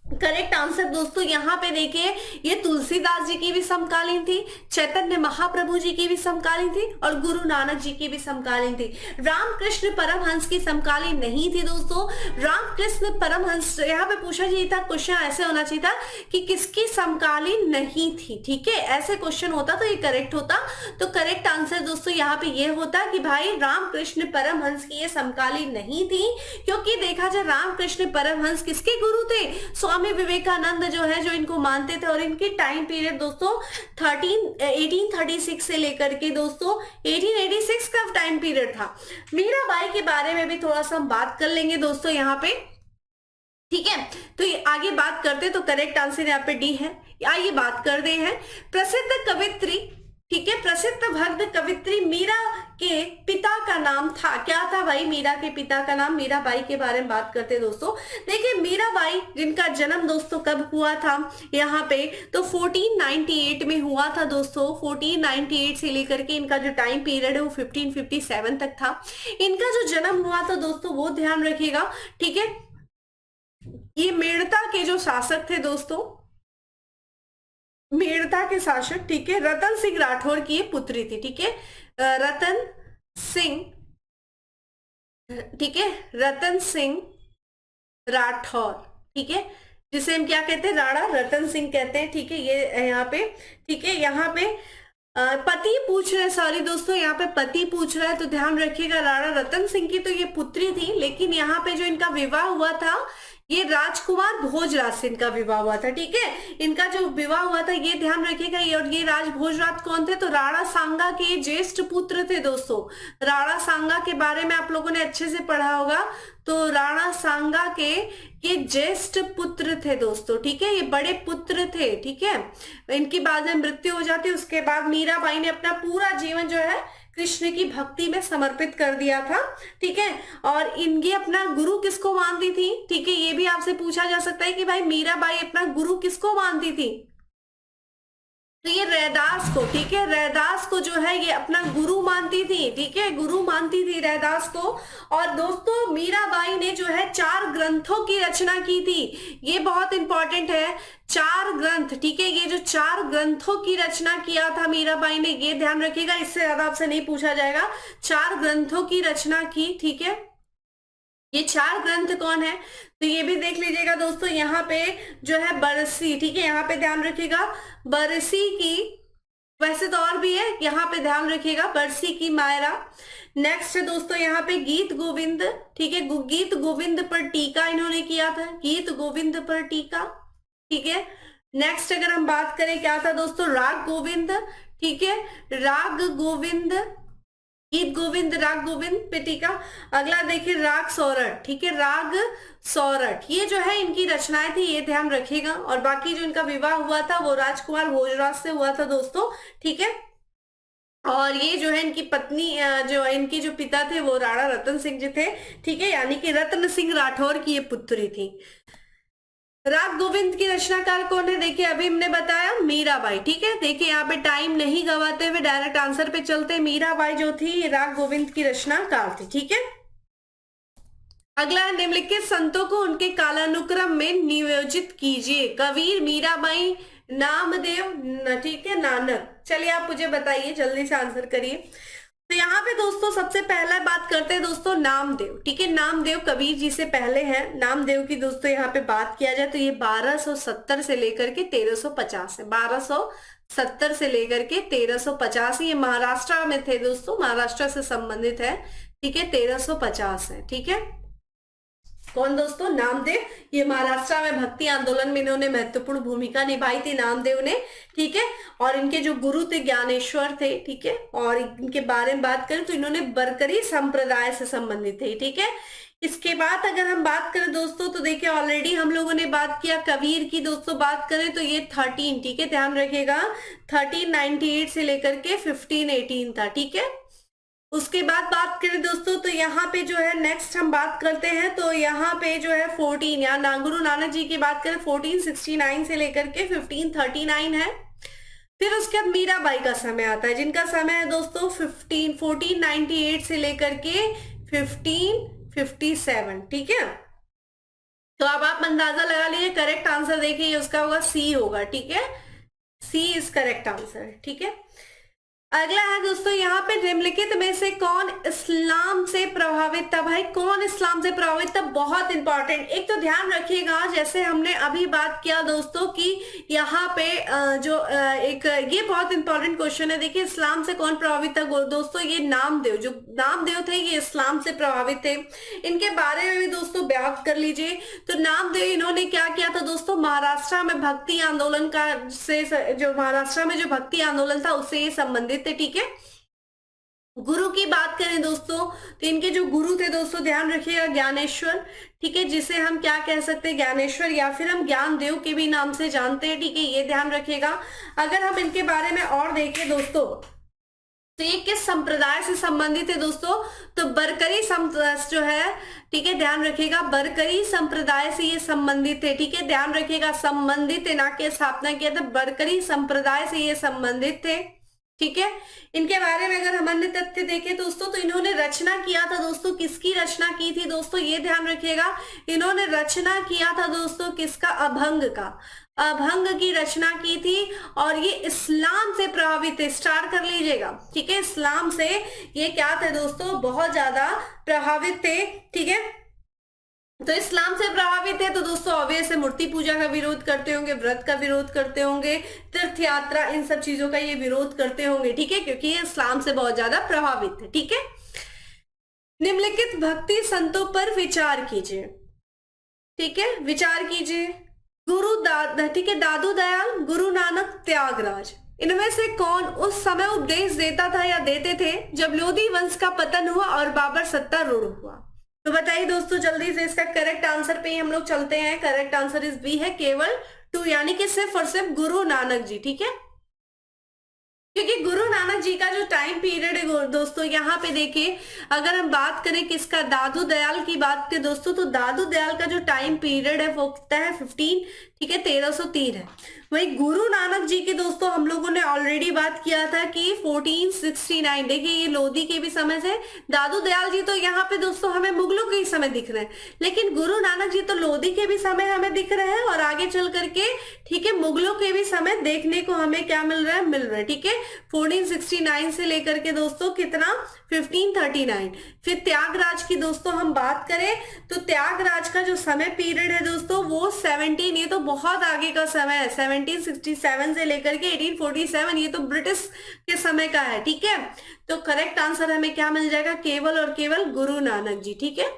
करेक्ट आंसर दोस्तों यहाँ पे देखिए, ये तुलसीदास जी की भी समकालीन थी, चैतन्य महाप्रभु जी की भी समकालीन थी और गुरु नानक जी की भी समकालीन थी। रामकृष्ण परमहंस की समकालीन नहीं थी दोस्तों। रामकृष्ण परमहंस यहाँ पे पूछा चाहिए था, क्वेश्चन ऐसे होना चाहिए था कि किसकी समकालीन नहीं थी। ठीक है, ऐसे क्वेश्चन होता तो ये करेक्ट होता। तो करेक्ट आंसर दोस्तों यहाँ पे ये होता कि भाई रामकृष्ण परमहंस की ये समकालीन नहीं थी, क्योंकि देखा जाए रामकृष्ण परमहंस किसके गुरु थे? स्वामी विवेकानंद जो है, जो इनको मानते थे। और इनकी टाइम पीरियड दोस्तों 1836 से लेकर के दोस्तों 1886 का टाइम पीरियड था। मीराबाई के बारे में भी थोड़ा सा हम बात कर लेंगे दोस्तों यहाँ पे। ठीक है, तो ये आगे बात करते तो करेक्ट आंसर यहाँ पे डी है। आइए बात करते हैं प्रसिद्ध कवित्री, ठीक है, प्रसिद्ध भक्त कवित्री मीरा के पिता का नाम था, क्या था भाई मीरा के पिता का नाम? मीराबाई के बारे में बात करते दोस्तों। देखिए मीराबाई जिनका जन्म दोस्तों कब हुआ था यहाँ पे, तो 1498 में हुआ था दोस्तों। 1498 से लेकर के इनका जो टाइम पीरियड है वो 1557 तक था। इनका जो जन्म हुआ था दोस्तों वो ध्यान रखिएगा। ठीक है, ये मेड़ता के जो शासक थे दोस्तों, मेड़ता के शासक, ठीक है, रतन सिंह राठौर की ये पुत्री थी, ठीक है, रतन सिंह, ठीक है, रतन सिंह राठौर, ठीक है, जिसे हम क्या कहते हैं, राणा रतन सिंह कहते हैं, ठीक है, ये यहाँ पे, ठीक है, यहाँ पे पति पूछ रहे, सॉरी दोस्तों, यहाँ पे पति पूछ रहा है, तो ध्यान रखिएगा राणा रतन सिंह की तो ये पुत्री थी, लेकिन यहाँ पे जो इनका विवाह हुआ था, ये राजकुमार भोजराज से इनका विवाह हुआ था, ठीक है, इनका जो विवाह हुआ था ये ध्यान रखिएगा। और ये राज भोजराज कौन थे, तो राणा सांगा के ज्येष्ठ पुत्र थे दोस्तों। राणा सांगा के बारे में आप लोगों ने अच्छे से पढ़ा होगा, तो राणा सांगा के ये ज्येष्ठ पुत्र थे दोस्तों, ठीक है, ये बड़े पुत्र थे, ठीक है। इनकी बाद में मृत्यु हो जाती, उसके बाद मीराबाई ने अपना पूरा जीवन जो है कृष्ण की भक्ति में समर्पित कर दिया था, ठीक है। और इनकी अपना गुरु किसको मानती थी, ठीक है, ये भी आपसे पूछा जा सकता है कि भाई मीराबाई अपना गुरु किसको मानती थी, तो ये रैदास को, ठीक है, रैदास को जो है ये अपना गुरु मानती थी, ठीक है, गुरु मानती थी रैदास को। और दोस्तों मीराबाई ने जो है 4 ग्रंथों की रचना की थी, ये बहुत इंपॉर्टेंट है, 4 ग्रंथ, ठीक है, ये जो 4 ग्रंथों की रचना किया था मीराबाई ने, ये ध्यान रखिएगा, इससे ज्यादा आपसे नहीं पूछा जाएगा, 4 ग्रंथों की रचना की, ठीक है। ये 4 ग्रंथ कौन है, तो ये भी देख लीजिएगा दोस्तों, यहाँ पे जो है बरसी, ठीक है, यहाँ पे ध्यान रखिएगा, बरसी की, वैसे तो और भी है, यहाँ पे ध्यान रखिएगा, बरसी की मायरा। नेक्स्ट है दोस्तों यहाँ पे गीत गोविंद, ठीक है, गीत गोविंद पर टीका इन्होंने किया था, गीत गोविंद पर टीका, ठीक है। नेक्स्ट अगर हम बात करें क्या था दोस्तों, राग गोविंद, ठीक है, राग गोविंद, गीत गोविंद, राग गोविंद पे टीका। अगला देखिए राग सौरठ, ठीक है, राग सौरठ, ये जो है इनकी रचनाएं थी, ये ध्यान रखिएगा। और बाकी जो इनका विवाह हुआ था वो राजकुमार भोजराज से हुआ था दोस्तों, ठीक है। और ये जो है इनकी पत्नी, जो इनकी जो पिता थे वो राणा रतन सिंह जी थे, ठीक है, यानी कि रत्न सिंह राठौर की ये पुत्री थी। राग गोविंद की रचनाकार कौन है, देखिए अभी हमने बताया मीराबाई, ठीक है। देखिए यहाँ पे टाइम नहीं गवाते हुए डायरेक्ट आंसर पे चलते, मीराबाई जो थी राग गोविंद की रचनाकार थी, ठीक है। अगला निम्नलिखित संतों को उनके कालानुक्रम में नियोजित कीजिए, कबीर, मीराबाई, नामदेव, ठीक है, नानक। चलिए आप मुझे बताइए, जल्दी से आंसर करिए। तो यहाँ पे दोस्तों सबसे पहला बात करते हैं दोस्तों नामदेव, ठीक है, नामदेव कबीर जी से पहले हैं। नामदेव की दोस्तों यहाँ पे बात किया जाए तो ये 1270 से लेकर के 1350 है, 1270 से लेकर के 1350, ये महाराष्ट्र में थे दोस्तों, महाराष्ट्र से संबंधित है, ठीक है, 1350 है, ठीक है। कौन दोस्तों, नामदेव, ये महाराष्ट्र में भक्ति आंदोलन में इन्होंने महत्वपूर्ण भूमिका निभाई थी नामदेव ने, ठीक है। और इनके जो गुरु थे ज्ञानेश्वर थे, ठीक है। और इनके बारे में बात करें तो इन्होंने बरकरी संप्रदाय से संबंधित थे, ठीक है। इसके बाद अगर हम बात करें दोस्तों तो देखिए ऑलरेडी हम लोगों ने बात किया कबीर की, दोस्तों बात करें तो ये 13, ठीक है, ध्यान रखिएगा, 1398 से लेकर के 1518 था, ठीक है। उसके बाद बात करें दोस्तों तो यहाँ पे जो है नेक्स्ट हम बात करते हैं, तो यहाँ पे जो है 14, यहाँ गुरु नानक जी की बात करें 1469 से लेकर के 1539 है। फिर उसके बाद मीराबाई का समय आता है, जिनका समय है दोस्तों 1498 से लेकर के 1557, ठीक है। तो अब आप अंदाजा लगा लीजिए, करेक्ट आंसर देखिए उसका होगा सी होगा, ठीक है, सी इज करेक्ट आंसर, ठीक है। अगला है दोस्तों यहाँ पे निम्नलिखित में से कौन इस्लाम से प्रभावित था, भाई कौन इस्लाम से प्रभावित था, बहुत इंपॉर्टेंट। एक तो ध्यान रखिएगा, जैसे हमने अभी बात किया दोस्तों कि यहाँ पे जो एक ये बहुत इंपॉर्टेंट क्वेश्चन है, देखिए इस्लाम से कौन प्रभावित था दोस्तों, ये नामदेव, जो नामदेव थे ये इस्लाम से प्रभावित थे। इनके बारे में भी दोस्तों बात कर लीजिए। तो नामदेव इन्होंने क्या किया था दोस्तों, महाराष्ट्र में भक्ति आंदोलन का से, जो महाराष्ट्र में जो भक्ति आंदोलन था उससे ये संबंधित थे, ठीक है। गुरु की बात करें दोस्तों तो इनके जो गुरु थे दोस्तों ध्यान रखिएगा ज्ञानेश्वर, ठीक है, जिसे हम क्या कह सकते हैं, ज्ञानेश्वर, या फिर हम ज्ञानदेव के भी नाम से जानते हैं, ठीक है, ये ध्यान रखिएगा। अगर हम इनके बारे में और देखें दोस्तों तो ये किस संप्रदाय से संबंधित है दोस्तों, तो बरकरी जो है, ठीक है, ध्यान रखिएगा, बरकरी संप्रदाय से ये संबंधित है, ठीक है, ध्यान रखिएगा, संबंधित है, ना कि स्थापना किया था, बरकरी संप्रदाय से ये संबंधित थे, ठीक है। इनके बारे में अगर हम अन्य तथ्य देखें दोस्तों तो इन्होंने रचना किया था दोस्तों, किसकी रचना की थी दोस्तों, ये ध्यान रखिएगा। इन्होंने रचना किया था दोस्तों किसका, अभंग का, अभंग की रचना की थी और ये इस्लाम से प्रभावित थे, स्टार्ट कर लीजिएगा, ठीक है। इस्लाम से ये क्या थे दोस्तों, बहुत ज्यादा प्रभावित थे, ठीक है। तो इस्लाम से प्रभावित है तो दोस्तों ऑब्वियस है मूर्ति पूजा का विरोध करते होंगे, व्रत का विरोध करते होंगे, तीर्थ यात्रा, इन सब चीजों का ये विरोध करते होंगे, ठीक है, क्योंकि ये इस्लाम से बहुत ज्यादा प्रभावित है, ठीक है। निम्नलिखित भक्ति संतों पर विचार कीजिए, ठीक है, विचार कीजिए। ठीक है, दादू दयाल, गुरु नानक, त्यागराज, इनमें से कौन उस समय उपदेश देता था या देते थे जब लोधी वंश का पतन हुआ और बाबर सत्तारूढ़ हुआ? तो बताइए दोस्तों जल्दी से, इसका करेक्ट आंसर पे ही हम लोग चलते हैं। करेक्ट आंसर इज बी है, केवल 2, यानी कि सिर्फ और सिर्फ गुरु नानक जी, ठीक है। क्योंकि गुरु नानक जी का जो टाइम पीरियड है दोस्तों, यहाँ पे देखिए, अगर हम बात करें किसका, दादू दयाल की बात करें दोस्तों, तो दादू दयाल का जो टाइम पीरियड है वो कितना है, 15, ठीक है, 1303 है। वही गुरु नानक जी की दोस्तों हम लोगों ने ऑलरेडी बात किया था कि 1469, देखिए ये लोधी के भी समय से, दादू दयाल जी तो यहाँ पे दोस्तों हमें मुगलों के ही समय दिख रहे हैं, लेकिन गुरु नानक जी तो लोधी के भी समय हमें दिख रहे हैं और आगे चल करके, ठीक है, मुगलों के भी समय देखने को हमें क्या मिल रहा है, ठीक है, 1469 से लेकर के दोस्तों कितना, 1539। फिर त्यागराज की दोस्तों हम बात करें तो त्यागराज का जो समय पीरियड है दोस्तों वो 17, ये तो बहुत आगे का समय है, 1767 से लेकर के 1847, ये तो ब्रिटिश के समय का है, ठीक है। तो करेक्ट आंसर हमें क्या मिल जाएगा, केवल और केवल गुरु नानक जी, ठीक है।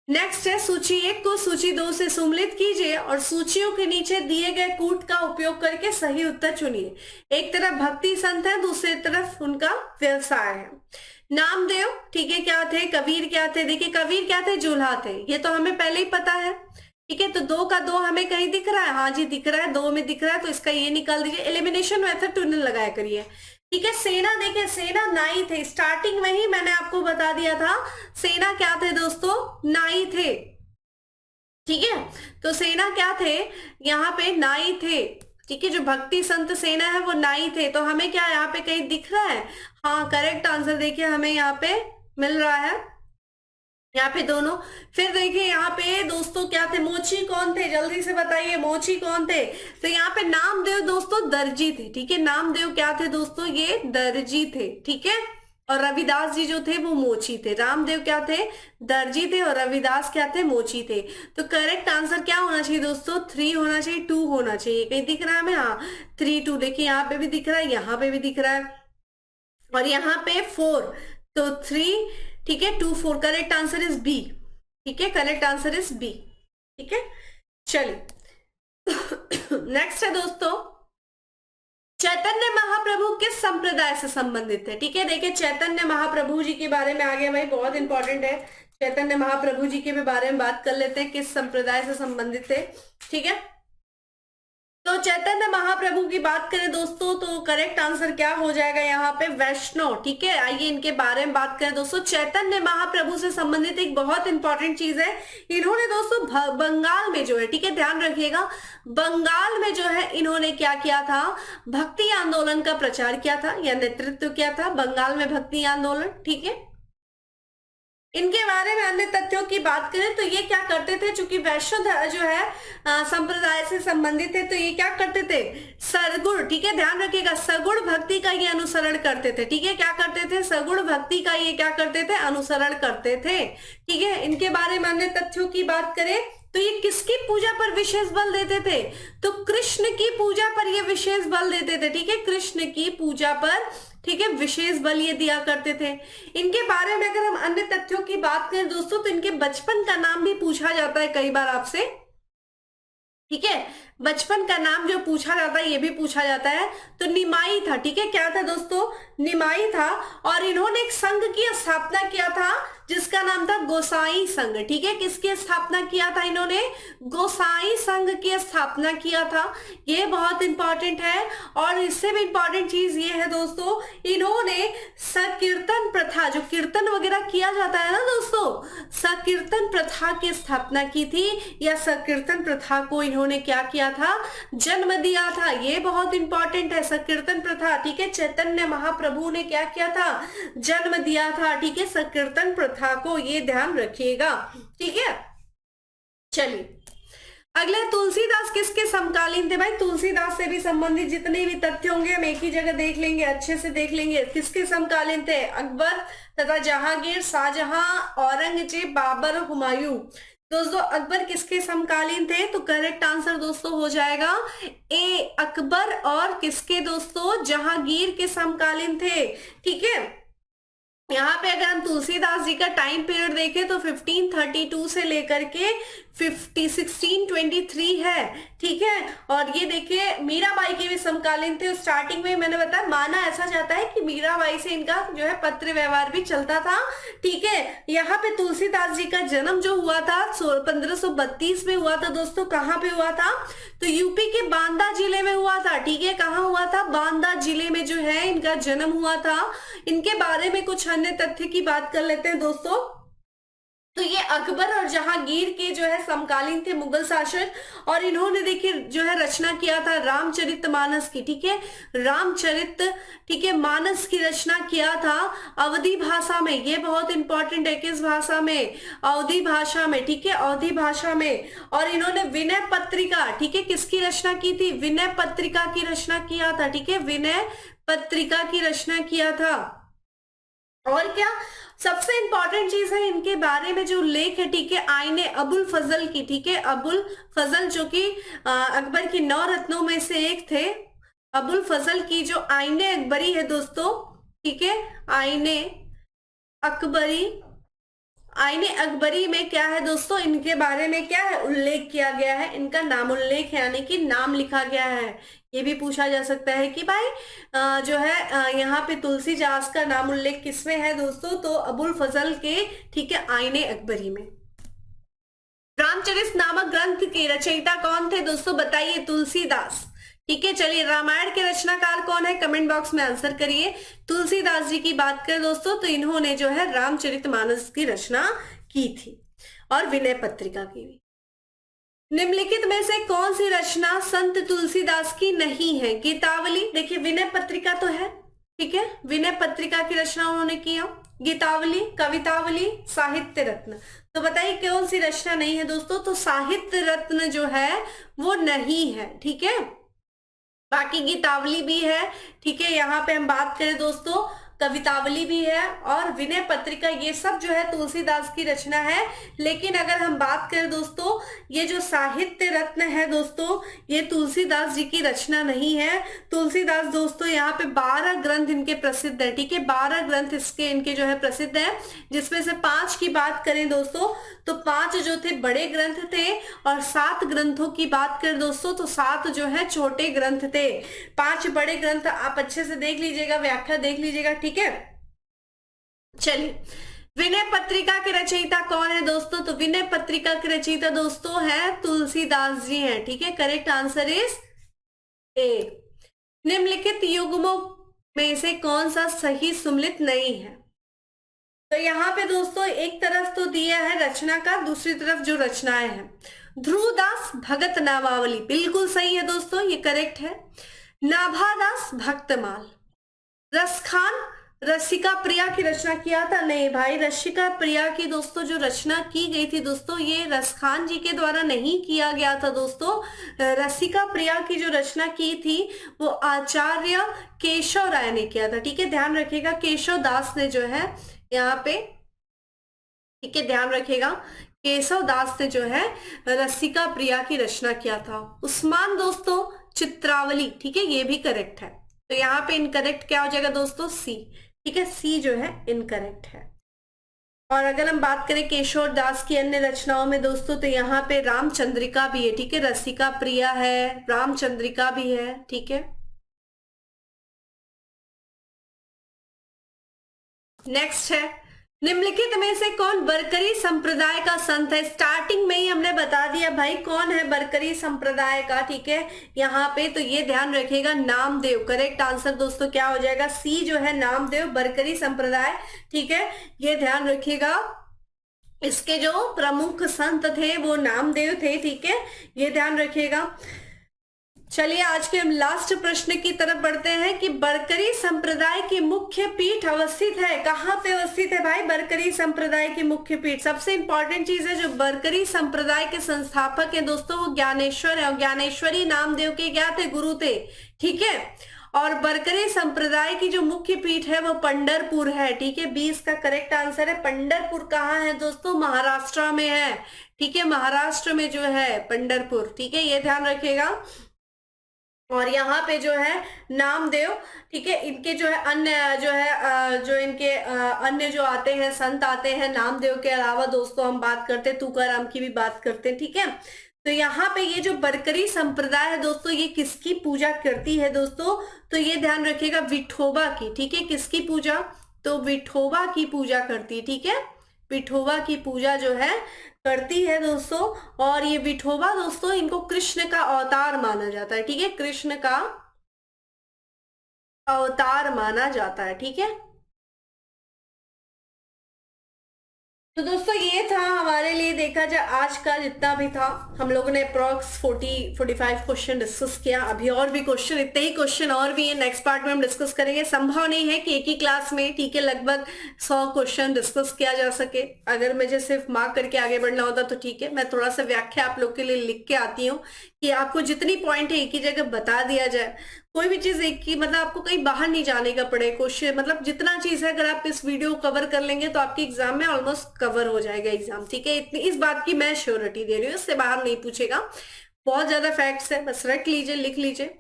नेक्स्ट है सूची 1 को सूची 2 से सम्मिलित कीजिए और सूचियों के नीचे दिए गए कूट का उपयोग करके सही उत्तर चुनिए। एक तरफ भक्ति संत है, दूसरी तरफ उनका व्यवसाय है। नामदेव, ठीक है, क्या थे, कबीर क्या थे, देखिए कबीर क्या थे, जुल्हा थे, ये तो हमें पहले ही पता है, ठीक है। तो 2 का 2 हमें कहीं दिख रहा है, हाँ जी दिख रहा है, 2 में दिख रहा है, तो इसका ये निकाल दीजिए, एलिमिनेशन मेथड टूनल लगाया करिए, ठीक है। सेना, देखिए सेना नाई थे, स्टार्टिंग में ही मैंने आपको बता दिया था, सेना क्या थे दोस्तों, नाई थे, ठीक है। तो सेना क्या थे, यहाँ पे नाई थे, ठीक है। जो भक्ति संत सेना है वो नाई थे, तो हमें क्या यहाँ पे कहीं दिख रहा है, हाँ करेक्ट आंसर देखिए हमें यहाँ पे मिल रहा है, यहाँ पे दोनों। फिर देखिए यहाँ पे दोस्तों क्या थे, मोची कौन थे, जल्दी से बताइए, मोची कौन थे, तो यहाँ पे नामदेव दोस्तों दर्जी थे, ठीक है। नामदेव क्या थे दोस्तों, ये दर्जी थे, ठीक है। और रविदास जी जो थे वो मोची थे। रामदेव क्या थे, दर्जी थे, और रविदास क्या थे, मोची थे। तो करेक्ट आंसर क्या होना चाहिए दोस्तों, 3 होना चाहिए, 2 होना चाहिए, कहीं दिख रहा है हमें, हाँ 3 2, देखिए यहाँ पे भी दिख रहा है, यहाँ पे भी दिख रहा है, और यहाँ पे 4, तो 3, ठीक है, 2 4, करेक्ट आंसर इज बी, ठीक है, करेक्ट आंसर इज बी, ठीक है। चलिए नेक्स्ट है दोस्तों, चैतन्य महाप्रभु किस संप्रदाय से संबंधित है, ठीक है। देखिए चैतन्य महाप्रभु जी के बारे में आ गया भाई, बहुत इंपॉर्टेंट है, चैतन्य महाप्रभु जी के बारे में बात कर लेते हैं, किस संप्रदाय से संबंधित थे, ठीक है। तो चैतन्य महाप्रभु की बात करें दोस्तों तो करेक्ट आंसर क्या हो जाएगा यहाँ पे, वैष्णव, ठीक है। आइए इनके बारे में बात करें दोस्तों। चैतन्य महाप्रभु से संबंधित एक बहुत इंपॉर्टेंट चीज है, इन्होंने दोस्तों बंगाल में जो है, ठीक है, ध्यान रखिएगा, बंगाल में जो है इन्होंने क्या किया था, भक्ति आंदोलन का प्रचार किया था या नेतृत्व किया था, बंगाल में भक्ति आंदोलन, ठीक है। इनके बारे में अन्य तथ्यों की बात करें तो ये क्या करते थे, चूंकि वैष्णव जो है संप्रदाय से संबंधित है, तो ये क्या करते थे, सरगुण, ठीक है, ध्यान रखिएगा, सगुण भक्ति का ये अनुसरण करते थे, ठीक है, क्या करते थे, सगुण भक्ति का ये क्या करते थे, अनुसरण करते थे, ठीक है। इनके बारे में अन्य तथ्यों की बात करें तो ये किसकी पूजा पर विशेष बल देते थे, तो कृष्ण की पूजा पर ये विशेष बल देते थे, ठीक है, कृष्ण की पूजा पर, ठीक है, विशेष बल ये दिया करते थे। इनके बारे में अगर हम अन्य तथ्यों की बात करें दोस्तों तो इनके बचपन का नाम भी पूछा जाता है कई बार आपसे, ठीक है, बचपन का नाम जो पूछा जाता है ये भी पूछा जाता है, तो निमाई था, ठीक है, क्या था दोस्तों, निमाई था। और इन्होंने एक संघ की स्थापना किया था जिसका नाम था गोसाई संघ। ठीक है, किसकी स्थापना किया था इन्होंने? गोसाई संघ की स्थापना किया था। ये बहुत इंपॉर्टेंट है। और इससे भी इंपॉर्टेंट चीज ये है दोस्तों, इन्होंने संकीर्तन प्रथा, जो कीर्तन वगैरह किया जाता है ना दोस्तों, संकीर्तन प्रथा की स्थापना की थी, या संकीर्तन प्रथा को इन्होंने क्या किया था? जन्म दिया था। ये बहुत इंपॉर्टेंट है, संकीर्तन प्रथा। ठीक है, चैतन्य महाप्रभु ने क्या किया था? जन्म दिया था। ठीक है, संकीर्तन प्रथा को, ये ध्यान रखिएगा। ठीक है, चलिए अगले, तुलसीदास किसके समकालीन थे? भाई तुलसीदास से भी संबंधित जितने भी तथ्य होंगे हम एक ही जगह देख लेंगे, अच्छे से देख लेंगे। किसके समकालीन थे? अकबर तथा जहांगीर, शाहजहां, औरंगजेब, बाबर, हुमायूं। दोस्तों अकबर किसके समकालीन थे? तो करेक्ट आंसर दोस्तों हो जाएगा ए, अकबर और किसके दोस्तों? जहांगीर के समकालीन थे। ठीक है, यहाँ पे अगर हम तुलसीदास जी का टाइम पीरियड देखें तो 1532 से लेकर के 1623 है। ठीक है, और ये देखिए मीराबाई के भी समकालीन थे। स्टार्टिंग में मैंने बताया, माना ऐसा जाता है कि मीराबाई से इनका जो है पत्र व्यवहार भी चलता था। ठीक है, यहाँ पे तुलसीदास जी का जन्म जो हुआ था 1532 में हुआ था दोस्तों। कहाँ पे हुआ था? तो यूपी के बांदा जिले में हुआ था। ठीक है, कहाँ हुआ था? बांदा जिले में जो है इनका जन्म हुआ था। इनके बारे में कुछ अन्य तथ्य की बात कर लेते हैं दोस्तों। तो ये अकबर और जहांगीर के जो है समकालीन थे मुगल शासक, और इन्होंने देखिए जो है रचना किया था रामचरितमानस की। ठीक है, रामचरित, ठीक है, मानस की रचना किया था अवधी भाषा में। ये बहुत इंपॉर्टेंट है, किस भाषा में? अवधी भाषा में। ठीक है, अवधी भाषा में। और इन्होंने विनय पत्रिका, ठीक है, किसकी रचना की थी? विनय पत्रिका की रचना किया था। ठीक है, विनय पत्रिका की रचना किया था। और क्या सबसे इंपॉर्टेंट चीज है इनके बारे में जो उल्लेख है, ठीक है, आईने अबुल फजल की। ठीक है, अबुल फजल जो कि अकबर की 9 रत्नों में से एक थे। अबुल फजल की जो आईने अकबरी है दोस्तों, ठीक है, आईने अकबरी, आईने अकबरी में क्या है दोस्तों? इनके बारे में क्या है? उल्लेख किया गया है, इनका नाम उल्लेख है, यानी कि नाम लिखा गया है। ये भी पूछा जा सकता है कि भाई जो है यहाँ पे तुलसीदास का नाम उल्लेख किसमें है दोस्तों? तो अबुल फजल के, ठीक है, आईने अकबरी में। रामचरित नामक ग्रंथ के रचयिता कौन थे दोस्तों? बताइए। तुलसीदास। ठीक है, चलिए रामायण के रचनाकार कौन है? कमेंट बॉक्स में आंसर करिए। तुलसीदास जी की बात करें दोस्तों तो इन्होंने जो है रामचरितमानस की रचना की थी, और विनय पत्रिका की भी। निम्नलिखित में से कौन सी रचना संत तुलसीदास की नहीं है? गीतावली, देखिए विनय पत्रिका तो है। ठीक है, विनय पत्रिका की रचना उन्होंने किया। गीतावली, कवितावली, साहित्य रत्न। तो बताइए कौन सी रचना नहीं है दोस्तों? तो साहित्य रत्न जो है वो नहीं है। ठीक है, बाकी गीतावली भी है। ठीक है, यहाँ पे हम बात करें दोस्तों, कवितावली भी है और विनय पत्रिका, ये सब जो है तुलसीदास की रचना है। लेकिन अगर हम बात करें दोस्तों, ये जो साहित्य रत्न है दोस्तों, ये तुलसीदास जी की रचना नहीं है। तुलसीदास दोस्तों यहाँ पे 12 ग्रंथ इनके प्रसिद्ध है। ठीक है, 12 ग्रंथ इसके इनके जो है प्रसिद्ध है, जिसमें से 5 की बात करें दोस्तों तो 5 जो थे बड़े ग्रंथ थे, और 7 ग्रंथों की बात करें दोस्तों तो 7 जो है छोटे ग्रंथ थे। 5 बड़े ग्रंथ आप अच्छे से देख लीजिएगा, व्याख्या देख लीजिएगा। ठीक है, चलिए विनय पत्रिका के रचयिता कौन है दोस्तों? तो विनय पत्रिका के रचयिता दोस्तों है तुलसीदास जी हैं। ठीक है, करेक्ट आंसर इज ए। निम्नलिखित युग्मों में से कौन सा सही सुमेलित नहीं है? तो यहाँ पे दोस्तों एक तरफ तो दिया है रचनाकार, दूसरी तरफ जो रचनाएं हैं। ध्रुवदास भगत नामावली बिल्कुल सही है दोस्तों, ये करेक्ट है। नाभादास भक्तमाल। रसखान रसिका प्रिया की रचना किया था? नहीं भाई, रसिका प्रिया की दोस्तों जो रचना की गई थी दोस्तों, ये रसखान जी के द्वारा नहीं किया गया था दोस्तों। रसिका प्रिया की जो रचना की थी वो आचार्य केशव राय ने किया था। ठीक है, ध्यान रखिएगा, केशव दास ने जो है यहाँ पे, ठीक है, ध्यान रखिएगा, केशव दास ने जो है रसिका प्रिया की रचना किया था। उस्मान दोस्तों चित्रावली, ठीक है, ये भी करेक्ट है। तो यहाँ पे इनकरेक्ट क्या हो जाएगा दोस्तों? सी। ठीक है, सी जो है इनकरेक्ट है। और अगर हम बात करें केशव दास की अन्य रचनाओं में दोस्तों तो यहाँ पे रामचंद्रिका भी है। ठीक है, रसिका प्रिया है, रामचंद्रिका भी है। ठीक है, नेक्स्ट है निम्नलिखित में से कौन बरकरी संप्रदाय का संत है? स्टार्टिंग में ही हमने बता दिया भाई कौन है बरकरी संप्रदाय का, ठीक है। यहाँ पे तो ये ध्यान रखिएगा, नामदेव। करेक्ट आंसर दोस्तों क्या हो जाएगा? सी जो है नामदेव, बरकरी संप्रदाय, ठीक है, ये ध्यान रखिएगा। इसके जो प्रमुख संत थे वो नामदेव थे, ठीक है, ये ध्यान रखिएगा। चलिए आज के हम लास्ट प्रश्न की तरफ बढ़ते हैं कि बरकरी संप्रदाय की मुख्य पीठ अवस्थित है। कहाँ पे अवस्थित है भाई बरकरी संप्रदाय की मुख्य पीठ? सबसे इंपॉर्टेंट चीज है, जो बरकरी संप्रदाय के संस्थापक हैं दोस्तों वो ज्ञानेश्वर है, और ज्ञानेश्वरी नामदेव के क्या थे? गुरु थे, ठीक है। और बरकरी संप्रदाय की जो मुख्य पीठ है वो पंढरपुर है, ठीक है। 20 का करेक्ट आंसर है। पंढरपुर कहाँ है दोस्तों? महाराष्ट्र में है, ठीक है, महाराष्ट्र में जो है पंढरपुर, ठीक है, ये ध्यान रखिएगा। और यहाँ पे जो है नामदेव, ठीक है, इनके जो है अन्य जो है जो इनके अन्य जो आते हैं संत आते हैं नामदेव के अलावा दोस्तों, हम बात करते हैं तुकाराम की भी बात करते हैं, ठीक है। तो यहाँ पे ये जो बरकरी संप्रदाय है दोस्तों, ये किसकी पूजा करती है दोस्तों? तो ये ध्यान रखिएगा विठोबा की, ठीक है। किसकी पूजा? तो विठोबा की पूजा करती है, ठीक है, विठोबा की पूजा जो है करती है दोस्तों। और ये विठोबा दोस्तों, इनको कृष्ण का अवतार माना जाता है, ठीक है, कृष्ण का अवतार माना जाता है, ठीक है। तो दोस्तों ये था हमारे लिए, देखा जाए आज का जितना भी था हम लोगों ने अप्रॉक्स 40-45 क्वेश्चन डिस्कस किया। अभी और भी क्वेश्चन, इतने ही क्वेश्चन और भी है, नेक्स्ट पार्ट में हम डिस्कस करेंगे। संभव नहीं है कि एक ही क्लास में, ठीक है, लगभग 100 क्वेश्चन डिस्कस किया जा सके। अगर मुझे सिर्फ मार्क करके आगे बढ़ना होता तो ठीक है, मैं थोड़ा सा व्याख्या आप लोग के लिए लिख के आती हूँ कि आपको जितनी पॉइंट है एक ही जगह बता दिया जाए, कोई भी चीज एक की, मतलब आपको कहीं बाहर नहीं जाने का पड़े। क्वेश्चन मतलब जितना चीज है, अगर आप इस वीडियो को कवर कर लेंगे तो आपके एग्जाम में ऑलमोस्ट कवर हो जाएगा एग्जाम, ठीक है। इतनी इस बात की मैं श्योरिटी दे रही हूँ, इससे बाहर नहीं पूछेगा। बहुत ज्यादा फैक्ट्स है, बस रख लीजिए, लिख लीजिए।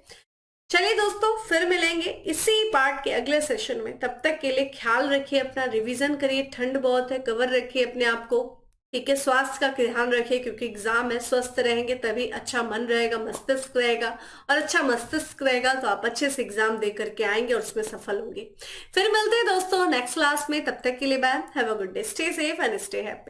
चलिए दोस्तों फिर मिलेंगे इसी पार्ट के अगले सेशन में। तब तक के लिए ख्याल रखिए अपना, रिवीजन करिए, ठंड बहुत है, कवर रखिए अपने आप को, ठीक है। स्वास्थ्य का ध्यान रखिए क्योंकि एग्जाम है, स्वस्थ रहेंगे तभी अच्छा मन रहेगा, मस्तिष्क रहेगा, और अच्छा मस्तिष्क रहेगा तो आप अच्छे से एग्जाम दे करके आएंगे और उसमें सफल होंगे। फिर मिलते हैं दोस्तों नेक्स्ट क्लास में, तब तक के लिए bye, have a good day, stay safe and stay happy.